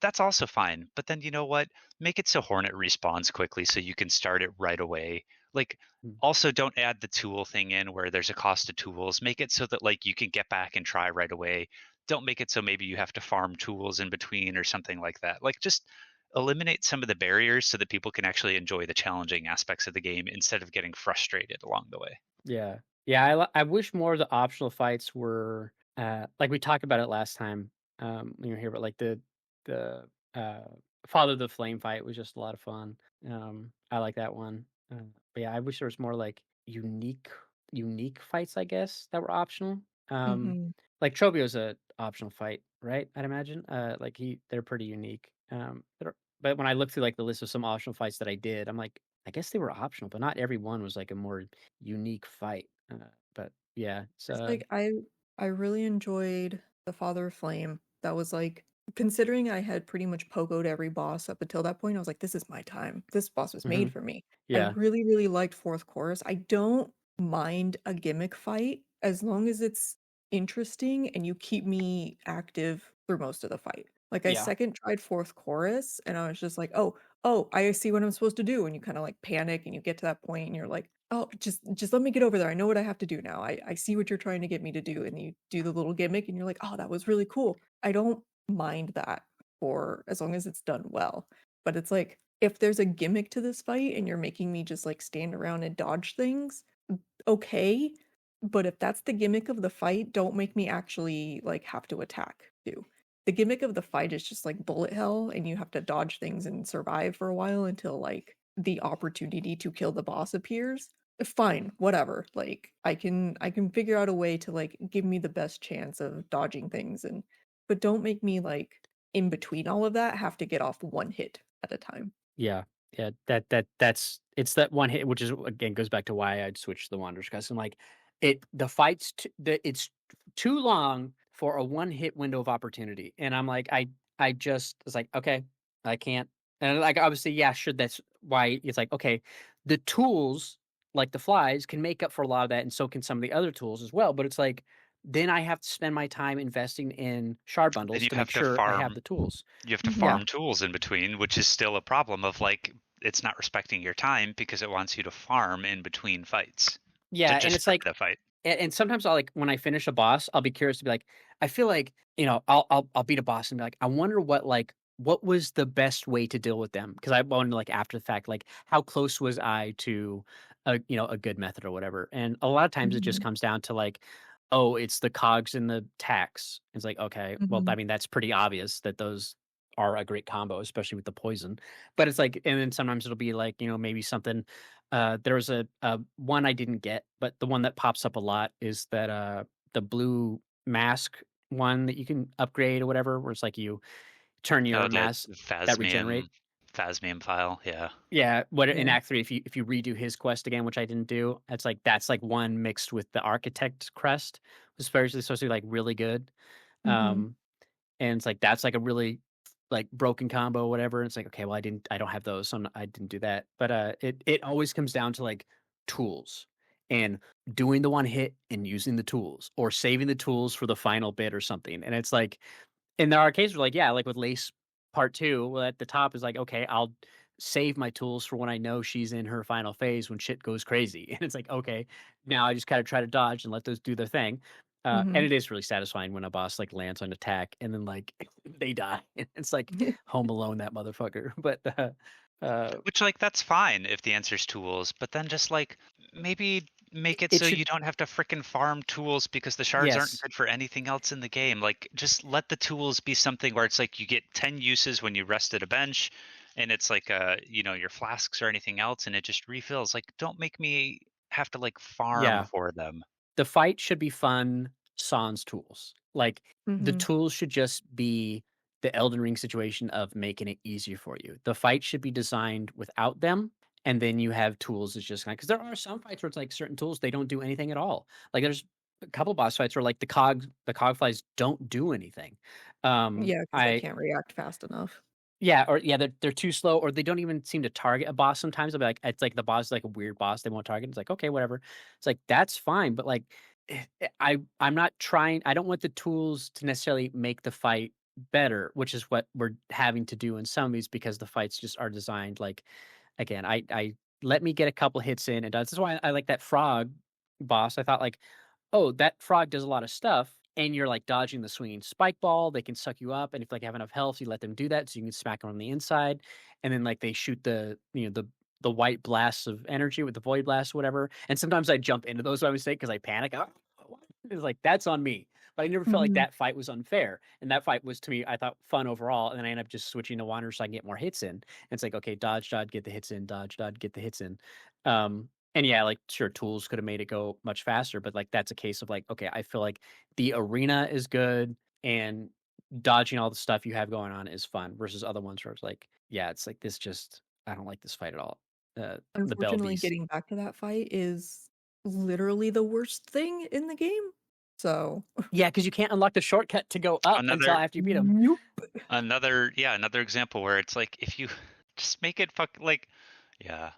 that's also fine. But then you know what? Make it so Hornet respawns quickly so you can start it right away. Like, mm, also don't add the tool thing in where there's a cost of tools. Make it so that like you can get back and try right away. Don't make it so maybe you have to farm tools in between or something like that. Like, just eliminate some of the barriers so that people can actually enjoy the challenging aspects of the game instead of getting frustrated along the way. yeah, yeah. I wish more of the optional fights were like we talked about it last time when you were here, but like the uh Father of the Flame fight was just a lot of fun. I like that one. But yeah, I wish there was more like unique fights, I guess, that were optional. Um, Mhm. like Trobio's a optional fight, right? I'd imagine. Like they're pretty unique. But when I look through like the list of some optional fights that I did, I'm like, I guess they were optional, but not every one was like a more unique fight. But yeah, it's It's like I really enjoyed the Father of Flame. That was like considering I had pretty much pogoed every boss up until that point, I was like, this is my time. This boss was made mhm, for me. I yeah, really, really liked Fourth Chorus. I don't mind a gimmick fight as long as it's interesting and you keep me active through most of the fight. Like I yeah, second tried Fourth Chorus and I was just like, oh, I see what I'm supposed to do. And you kind of like panic and you get to that point and you're like, oh, just let me get over there. I know what I have to do now. I see what you're trying to get me to do. And you do the little gimmick and you're like, oh, that was really cool. I don't mind that for as long as it's done well. But it's like if there's a gimmick to this fight and you're making me just like stand around and dodge things, okay. But if that's the gimmick of the fight, don't make me actually like have to attack too. The gimmick of the fight is just like bullet hell and you have to dodge things and survive for a while until like the opportunity to kill the boss appears. Fine, whatever. Like I can figure out a way to like give me the best chance of dodging things and but don't make me like in between all of that have to get off one hit at a time. yeah, yeah. That's it's that one hit, which is again goes back to why I'd switch to the Wanderers because I'm like, the fights it's too long for a one hit window of opportunity, and I'm like, I just was like, okay, I can't, and like obviously, yeah, sure, that's why it's like, okay, the tools like the flies can make up for a lot of that, and so can some of the other tools as well. But it's like then I have to spend my time investing in shard Then bundles you to make have to sure I have farm the tools. you have to Mhm. Yeah, farm tools in between, which is still a problem of like it's not respecting your time because it wants you to farm in between fights to yeah, and just it's play like the fight. and sometimes I'll like when I finish a boss, I'll be curious to be like, I feel like, I'll beat a boss and be like, I wonder what was the best way to deal with them? Because I want to like after the fact, like how close was I to a good method or whatever. And a lot of times it just Mhm. comes down to like, oh, it's the cogs and the tax. It's like, okay, well, I Mhm. mean, that's pretty obvious that those are a great combo, especially with the poison. But it's like, and then sometimes it'll be like, maybe something there was a one I didn't get, but the one that pops up a lot is that the blue mask one that you can upgrade or whatever, where it's like you turn Oh, your the mask that regenerate. Phasmian Phasmium file, yeah. Yeah, what in Yeah. Act 3, if you redo his quest again, which I didn't do, that's like one mixed with the architect crest, was supposed to be like really good. Mhm. Um, and it's like that's like a really like broken combo, whatever. And it's like, okay, well, I don't have those, so I didn't do that. But it always comes down to like tools and doing the one hit and using the tools or saving the tools for the final bit or something. And it's like, and there are cases where like, yeah, like with Lace Part 2, well, at the top is like, okay, I'll save my tools for when I know she's in her final phase when shit goes crazy. And it's like, okay, now I just kind of try to dodge and let those do their thing. And Mhm. it is really satisfying when a boss like lands on attack and then like they die. It's like Home Alone, that motherfucker. But Which, like, that's fine if the answer's tools, but then just, like, maybe make it it so should, you don't have to frickin' farm tools because the shards aren't yes, good for anything else in the game. Like, just let the tools be something where it's like you get 10 uses when you rest at a bench, and it's like, your flasks or anything else, and it just refills. Like, don't make me have to, like, farm yeah. for them. The fight should be fun sans tools. Like, the Mhm. tools should just be the Elden Ring situation of making it easier for you. The fight should be designed without them, and then you have tools that's just kinda 'cause there are some fights where it's like certain tools, they don't do anything at all. Like, there's a couple boss fights where, like, the cog flies don't do anything. Yeah, 'cause they I can't react fast enough. Yeah, or yeah, they're too slow, or they don't even seem to target a boss sometimes. I'll be like, it's like the boss is like a weird boss they won't target. It's like, okay, whatever. It's like that's fine, but like I'm not trying, I don't want the tools to necessarily make the fight better, which is what we're having to do in some of these because the fights just are designed like again, I let me get a couple hits in and that's why I like that frog boss. I thought like, oh, that frog does a lot of stuff, and you're like dodging the swinging spike ball. They can suck you up, and if like have enough health, you let them do that, so you can smack them on the inside, and then like they shoot the white blasts of energy with the void blast, or whatever. And sometimes I jump into those by mistake because I panic. Oh, what? It's like that's on me. But I never felt like Mhm. that fight was unfair, and that fight was to me, I thought fun overall. And then I end up just switching to wander so I can get more hits in. And it's like okay, dodge, dodge, get the hits in, dodge, dodge, get the hits in. And yeah, like sure, tools could have made it go much faster, but like that's a case of like, okay, I feel like the arena is good and dodging all the stuff you have going on is fun versus other ones where it's like, yeah, it's like this just I don't like this fight at all. The Bell Unfortunately, Beast. getting back to that fight is literally the worst thing in the game. So Yeah, because you can't unlock the shortcut to go up until Another after you beat him. Nope. another example where it's like if you just make it like yeah.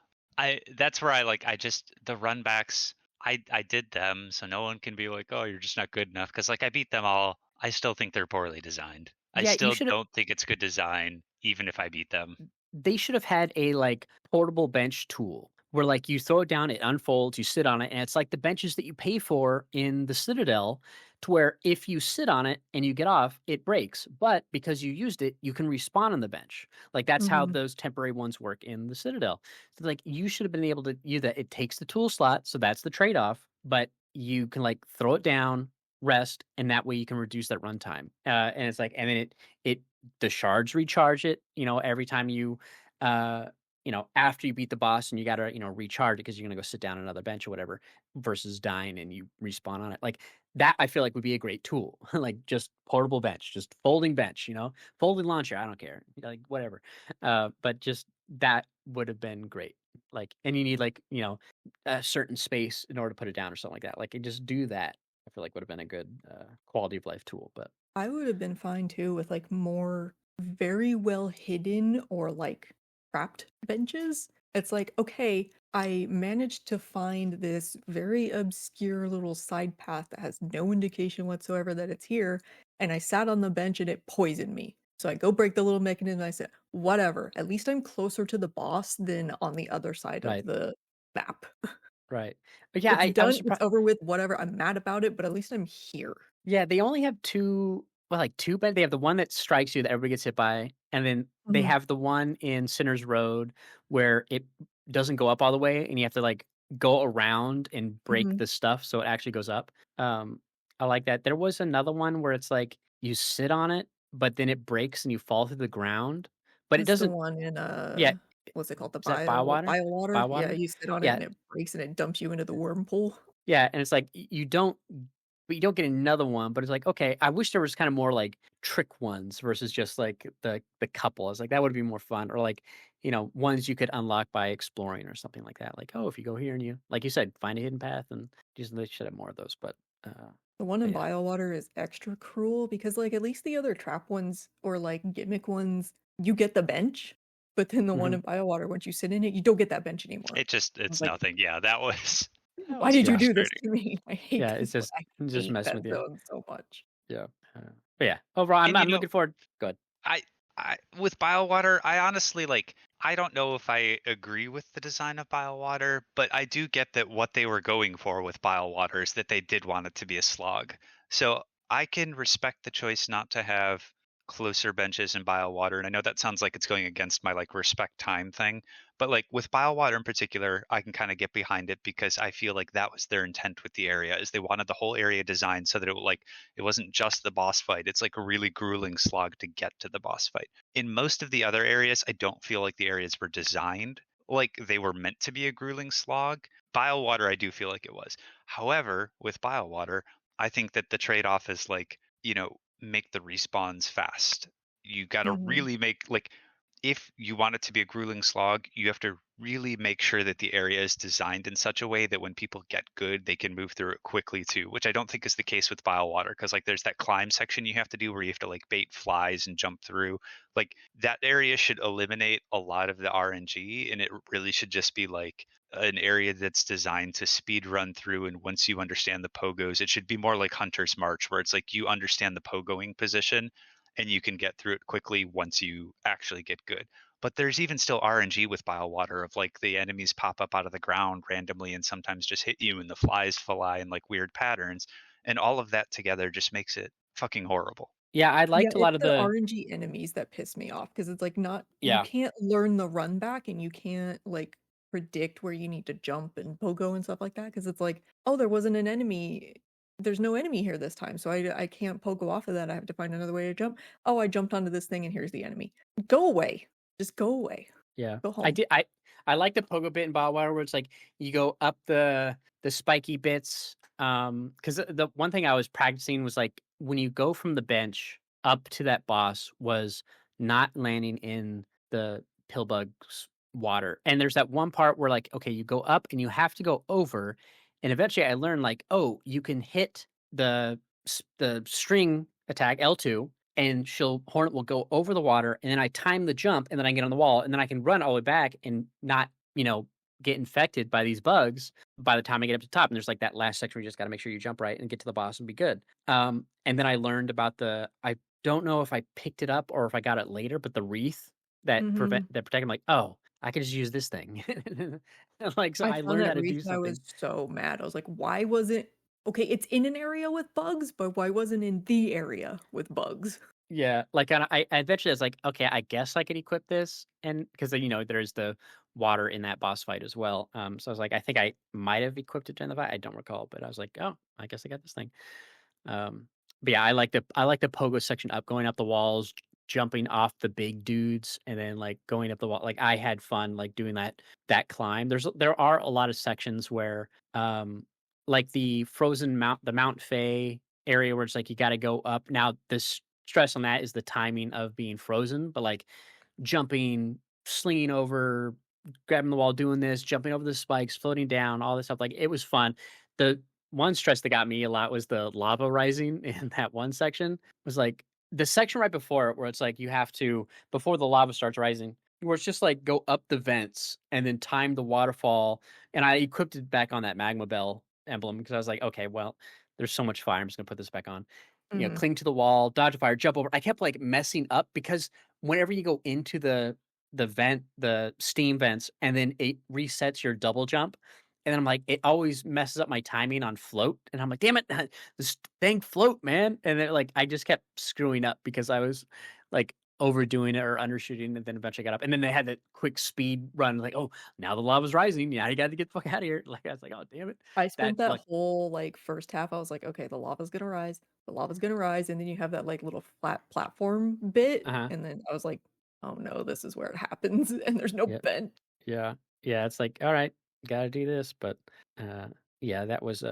That's where I just the runbacks I did them so no one can be like, "Oh, you're just not good enough." Because like I beat them all. I still think they're poorly designed. I Yeah, you still should have don't think it's good design even if I beat them. they should have had a like portable bench tool where like you throw it down, it unfolds, you sit on it, and it's like the benches that you pay for in the Citadel, to where if you sit on it and you get off, it breaks. But because you used it, you can respawn on the bench. Like that's how Mhm. those temporary ones work in the Citadel. So like you should have been able to use that. It takes the tool slot, so that's the trade-off, but you can like throw it down, rest, and that way you can reduce that runtime. And it's like, and then it the shards recharge it, every time uh, after you beat the boss and you gotta, recharge it because you're gonna go sit down on another bench or whatever, versus dying and you respawn on it. Like that, I feel like would be a great tool. Like just portable bench, just folding bench, folding launcher. I don't care, like whatever. But just that would have been great. Like, and you need like a certain space in order to put it down or something like that. Like, and just do that. I feel like would have been a good quality of life tool. But I would have been fine too with like more very well hidden or like trapped benches. It's like, okay, I managed to find this very obscure little side path that has no indication whatsoever that it's here, and I sat on the bench and it poisoned me. So I go break the little mechanism and I said, whatever, at least I'm closer to the boss than on the other side of right, the map. right. But yeah, It's I was done, it's surprised. over with, whatever. I'm mad about it, but at least I'm here. Yeah, they only have 2 well, like 2, but they have the one that strikes you that everybody gets hit by, and then they Mhm. have the one in Sinner's Road where it doesn't go up all the way, and you have to, like, go around and break Mhm. the stuff so it actually goes up. I like that. There was another one where it's like you sit on it, but then it breaks and you fall through the ground, but it It's the doesn't. one in, Yeah, what's it called? The is that Biowater? Biowater? Yeah, Biowater? you sit on it Yeah, and it breaks and it dumps you into the wormhole. yeah, and it's like you don't. but you don't get another one. But it's like, okay, I wish there was kind of more like trick ones versus just like the couple. It's like that would be more fun, or like ones you could unlock by exploring or something like that. Like, oh, if you go here and you, like you said, find a hidden path, and just they should have more of those. But The one in yeah. Biowater is extra cruel because, like, at least the other trap ones or like gimmick ones, you get the bench, but then the one Mhm. in Biowater, once you sit in it, you don't get that bench anymore. I It's was like, nothing. Yeah, that was that why was did you Yeah. do this frustrating. to me? I hate Yeah, this. it's just I just hate messing that with you. zone so much. Yeah. But yeah, overall, I'm And I'm looking forward. Good. I I with Biowater, I honestly like I don't know if I agree with the design of Biowater, but I do get that what they were going for with Biowater is that they did want it to be a slog. So I can respect the choice not to have closer benches in Biowater. And I know that sounds like it's going against my like respect time thing, but like with Biowater in particular, I can kind of get behind it because I feel like that was their intent with the area is they wanted the whole area designed so that it wasn't just the boss fight. It's like a really grueling slog to get to the boss fight. In most of the other areas, I don't feel like the areas were designed like they were meant to be a grueling slog. Biowater, I do feel like it was. However, with Biowater, I think that the trade off is like, make the respawns fast. You got to Mhm. really make, like, if you want it to be a grueling slog, you have to really make sure that the area is designed in such a way that when people get good, they can move through it quickly too, which I don't think is the case with Biowater because like there's that climb section you have to do where you have to like bait flies and jump through. Like that area should eliminate a lot of the RNG and it really should just be like an area that's designed to speed run through and once you understand the pogos, it should be more like Hunter's March where it's like you understand the pogoing position and you can get through it quickly once you actually get good. But there's even still RNG with Biowater of like the enemies pop up out of the ground randomly and sometimes just hit you and the flies fly in like weird patterns. And all of that together just makes it fucking horrible. Yeah, I Yeah, liked a it's lot of the the. RNG enemies that piss me off because it's like not you Yeah. can't learn the run back and you can't like predict where you need to jump and pogo and stuff like that because it's like, oh, there wasn't an enemy. There's no enemy here this time, so I can't pogo off of that. I have to find another way to jump. Oh, I jumped onto this thing and here's the enemy. Go away. Just go away. Yeah. Go I home. did I like the pogo bit in Botwater where it's like you go up the spiky bits. Because the one thing I was practicing was like when you go from the bench up to that boss was not landing in the pillbug's water. And there's that one part where like, okay, you go up and you have to go over. And eventually I learned like, oh, you can hit the string attack L2 and Hornet will go over the water, and then I time the jump, and then I get on the wall, and then I can run all the way back and not, get infected by these bugs by the time I get up to the top. And there's like that last section where you just got to make sure you jump right and get to the boss and be good. And then I learned about I don't know if I picked it up or if I got it later, but the wreath that Mhm. protect. I'm like, oh, I could just use this thing. Like so, I I found learned how that to wreath do and I was something. so mad. I was like, why wasn't okay, it's in an area with bugs, but why wasn't in the area with bugs? Yeah, like, and I eventually was like, "Okay, I guess I could equip this," and because there's the water in that boss fight as well, so I was like, I think I might have equipped it during the fight, I don't recall, but I was like, "Oh, I guess I got this thing." Um, but yeah, I like the pogo section up, going up the walls, jumping off the big dudes, and then, like, going up the wall like, I had fun, like, doing that climb. There are a lot of sections where, like, the Mount Fay area where it's like you gotta go up. Now, this stress on that is the timing of being frozen, but, like, jumping, slinging over, grabbing the wall, doing this, jumping over the spikes, floating down, all this stuff, like, it was fun. The one stress that got me a lot was the lava rising in that one section. Was, like, the section right before it where it's, like, you have to before the lava starts rising, where it's just, like, go up the vents and then time the waterfall, and I equipped it back on that magma bell emblem because I was like, "Okay, well, there's so much fire, I'm just gonna put this back on." Mhm. Cling to the wall, dodge a fire, jump over. I kept, like, messing up because whenever you go into the steam vents, and then it resets your double jump, and then I'm like, it always messes up my timing on float, and I'm like, "Damn it, this dang float, man!" And then, like, I just kept screwing up because I was, like, overdoing it or undershooting, and then eventually got up, and then they had that quick speed run, like, "Oh, now the lava's rising. Now you gotta get the fuck out of here." Like, I was like, "Oh, damn it." I That, spent that like whole, like, first half, I was like, "Okay, the lava's gonna rise," and then you have that, like, little flat platform bit, Uh-huh. and then I was like, "Oh no, this is where it happens," and there's no Yeah. vent. Yeah. Yeah, it's like, "Alright, gotta do this," but, yeah, that was,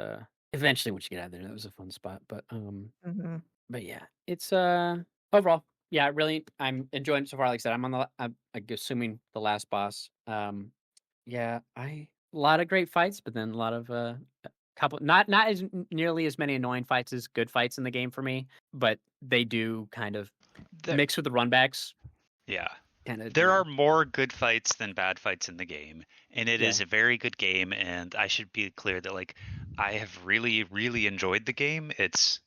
eventually once you get out there, that was a fun spot. Hmm. But yeah, it's overall, yeah, really, I'm enjoying it so far. Like I said, I'm like, assuming the last boss. Yeah, a lot of great fights, but then a lot of a couple not as nearly as many annoying fights as good fights in the game for me, but they do kind of There, mix with the runbacks, yeah. kind of, There are more good fights than bad fights in the game, and it yeah, is a very good game. And I should be clear that like I have really, really enjoyed the game. It's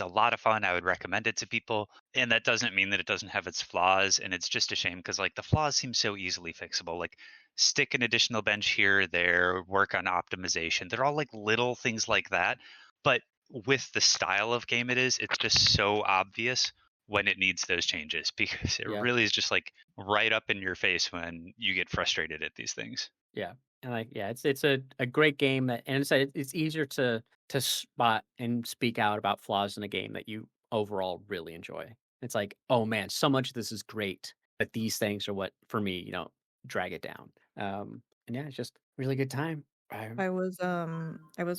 a lot of fun. I would recommend it to people, and that doesn't mean that it doesn't have its flaws. And it's just a shame because like the flaws seem so easily fixable. Like stick an additional bench here or there, work on optimization. They're all like little things like that, but with the style of game it is, it's just so obvious when it needs those changes because it yeah. really is just like right up in your face when you get frustrated at these things. Yeah, and like, yeah, it's a great game that, and it's easier to spot and speak out about flaws in a game that you overall really enjoy. It's like, oh man, so much of this is great, but these things are what for me, drag it down. And yeah, it's just really good time. I was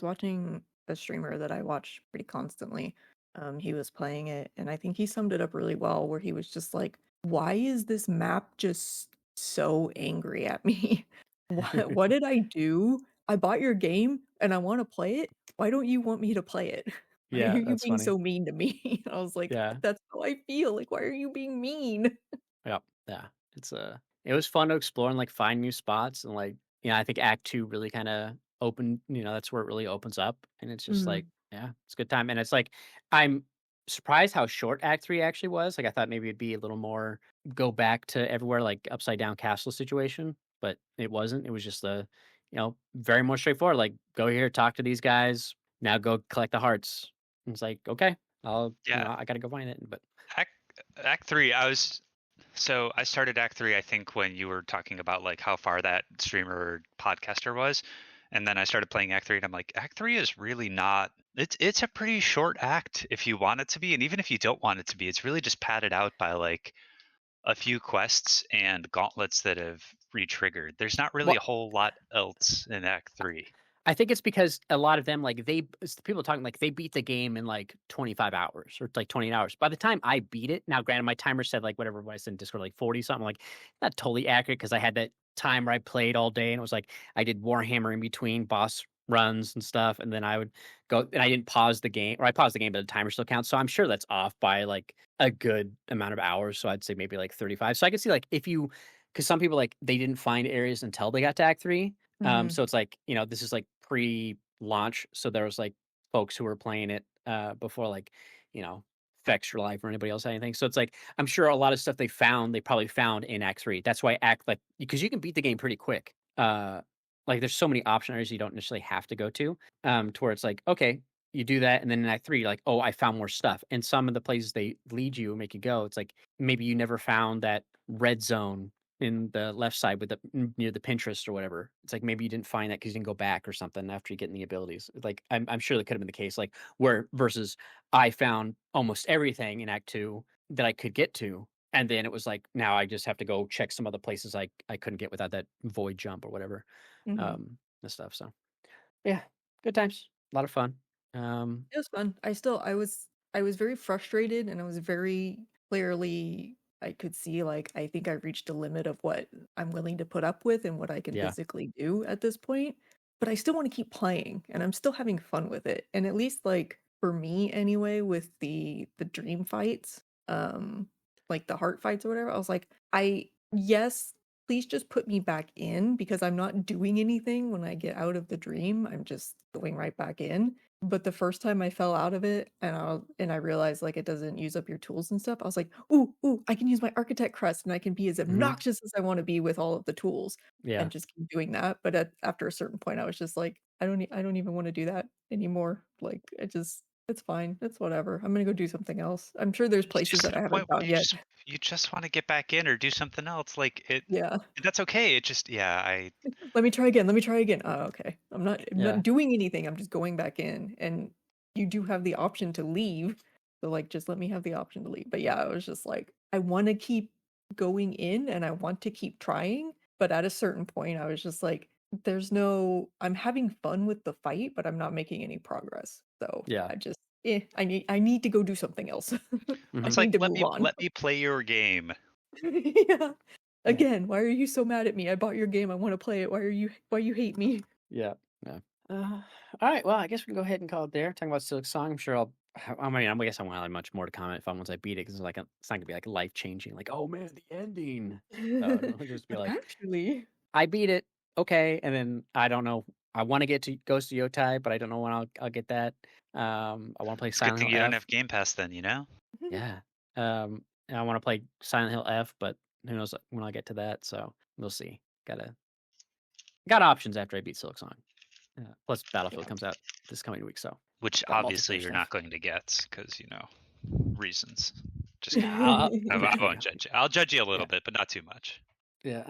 watching a streamer that I watch pretty constantly. He was playing it, and I think he summed it up really well, where he was just like, "Why is this map just so angry at me? What did I do? I bought your game and I want to play it. Why don't you want me to play it? Why are Yeah, you that's being funny. so mean to me?" I was like, Yeah, "That's how I feel. Like, why are you being mean?" yeah, yeah. It was fun to explore and like find new spots and like, I think Act Two really kind of opened. That's where it really opens up, and it's just like, Mhm. yeah, it's a good time. And it's like, I'm surprised how short Act Three actually was. Like I thought maybe it'd be a little more go back to everywhere like upside down castle situation, but it wasn't. It was just very more straightforward. Like go here, talk to these guys. Now go collect the hearts. And it's like, okay, Yeah, I gotta go find it. But Act Act 3 I started Act 3 I think when you were talking about like how far that streamer or podcaster was, and then I started playing Act 3 and I'm like Act 3 is really not, it's a pretty short act if you want it to be, and even if you don't want it to be, it's really just padded out by like a few quests and gauntlets that have re-triggered. There's not really a what whole lot else in Act 3. I think it's because a lot of them, like, people talking like they beat the game in like 25 hours or like 20 hours. By the time I beat it, now granted, my timer said like whatever I said in Discord, like 40 something, like not totally accurate because I had that time where I played all day and it was like I did Warhammer in between boss runs and stuff. And then I would go and I didn't pause the game, or I paused the game, but the timer still counts. So I'm sure that's off by like a good amount of hours. So I'd say maybe like 35. So I could see like because some people like they didn't find areas until they got to Act Three, Mhm. so it's like, this is like pre-launch. So there was like folks who were playing it before like, you know, Fex or Life or anybody else had anything. So it's like I'm sure a lot of stuff they probably found in Act 3. That's why Act like because you can beat the game pretty quick. Like there's so many option areas you don't necessarily have to go to where it's like, okay, you do that, and then in Act 3, you're like, oh, I found more stuff. And some of the places they lead you and make you go, it's like maybe you never found that red zone in the left side with near the Pinterest or whatever. It's like maybe you didn't find that because you didn't go back or something after you getting the abilities. Like I'm sure that could have been the case. Like where versus I found almost everything in Act Two that I could get to, and then it was like now I just have to go check some other places I couldn't get without that void jump or whatever, Mhm. and stuff. So yeah, good times, a lot of fun. It was fun. I was very frustrated, and I was very clearly, I could see like I think I reached a limit of what I'm willing to put up with and what I can Yeah, physically do at this point. But I still want to keep playing, and I'm still having fun with it. And at least like for me anyway, with the dream fights, like the heart fights or whatever, I was like, yes, please just put me back in because I'm not doing anything when I get out of the dream. I'm just going right back in. But the first time I fell out of it and I realized like it doesn't use up your tools and stuff, I was like, "Ooh, ooh, I can use my architect crest and I can be as hmm, obnoxious as I want to be with all of the tools," yeah. and just keep doing that. But after a certain point, I was just like, I don't even want to do that anymore. Like it's fine. It's whatever. I'm gonna go do something else. I'm sure there's You places just that I what haven't gone yet. you just want to get back in or do something else. Like it, Yeah. that's okay. It just yeah, I Let me try again. Let me try again. Oh, okay. I'm Yeah. not doing anything. I'm just going back in. And you do have the option to leave. So like just let me have the option to leave. But yeah, I was just like, I want to keep going in and I want to keep trying. But at a certain point, I was just like, there's no I'm having fun with the fight, but I'm not making any progress. So Yeah. I just I need to go do something else. I It's Mhm. like need to move on. let me play your game. Yeah. Again, why are you so mad at me? I bought your game. I want to play it. Why you hate me? Yeah. Yeah. All right. Well, I guess we can go ahead and call it there. Talking about Silksong, I'm sure I guess I won't have much more to comment if once I beat it because it's it's not gonna be like life changing. Like, oh man, the ending. It'll just be But like, actually, I beat it, okay, and then I don't know. I want to get to Ghost of Yotai, but I don't know when I'll get that. I want to play It's a good Silent thing Hill you don't F. have Game Pass then, you know? Yeah. And I want to play Silent Hill F, but who knows when I'll get to that. So we'll see. Got options after I beat Silksong. Plus, Battlefield comes out this coming week, so Which got obviously multiplayer you're stuff. not going to get because, reasons. Just Yeah, kidding. I won't yeah. judge you. I'll judge you a little Yeah. bit, but not too much. Yeah,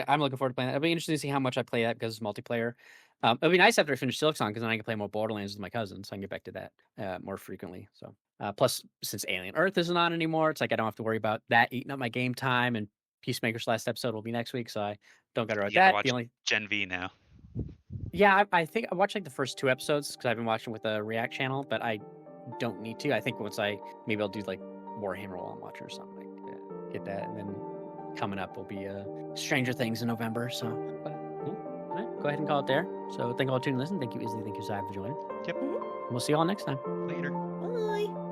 I'm looking forward to playing that. It'll be interesting to see how much I play that because it's multiplayer. It'll be nice after I finish Silksong because then I can play more Borderlands with my cousin, so I can get back to that more frequently. So, plus since Alien Earth isn't on anymore, it's like I don't have to worry about that eating up my game time. And Peacemaker's last episode will be next week, so I don't got to worry You about gotta that. watch Gen V now. Yeah, I think I watched like the first 2 episodes because I've been watching with a React channel, but I don't need to. I think maybe I'll do like Warhammer while I'm watching or something. Like, get that, and then coming up will be Stranger Things in November. So, but, yeah. All right, go ahead and call it there. So, thank you all for tuning in. Listen. Thank you, Izzy. Thank you, Zai, for joining. Yep. And we'll see you all next time. Later. bye.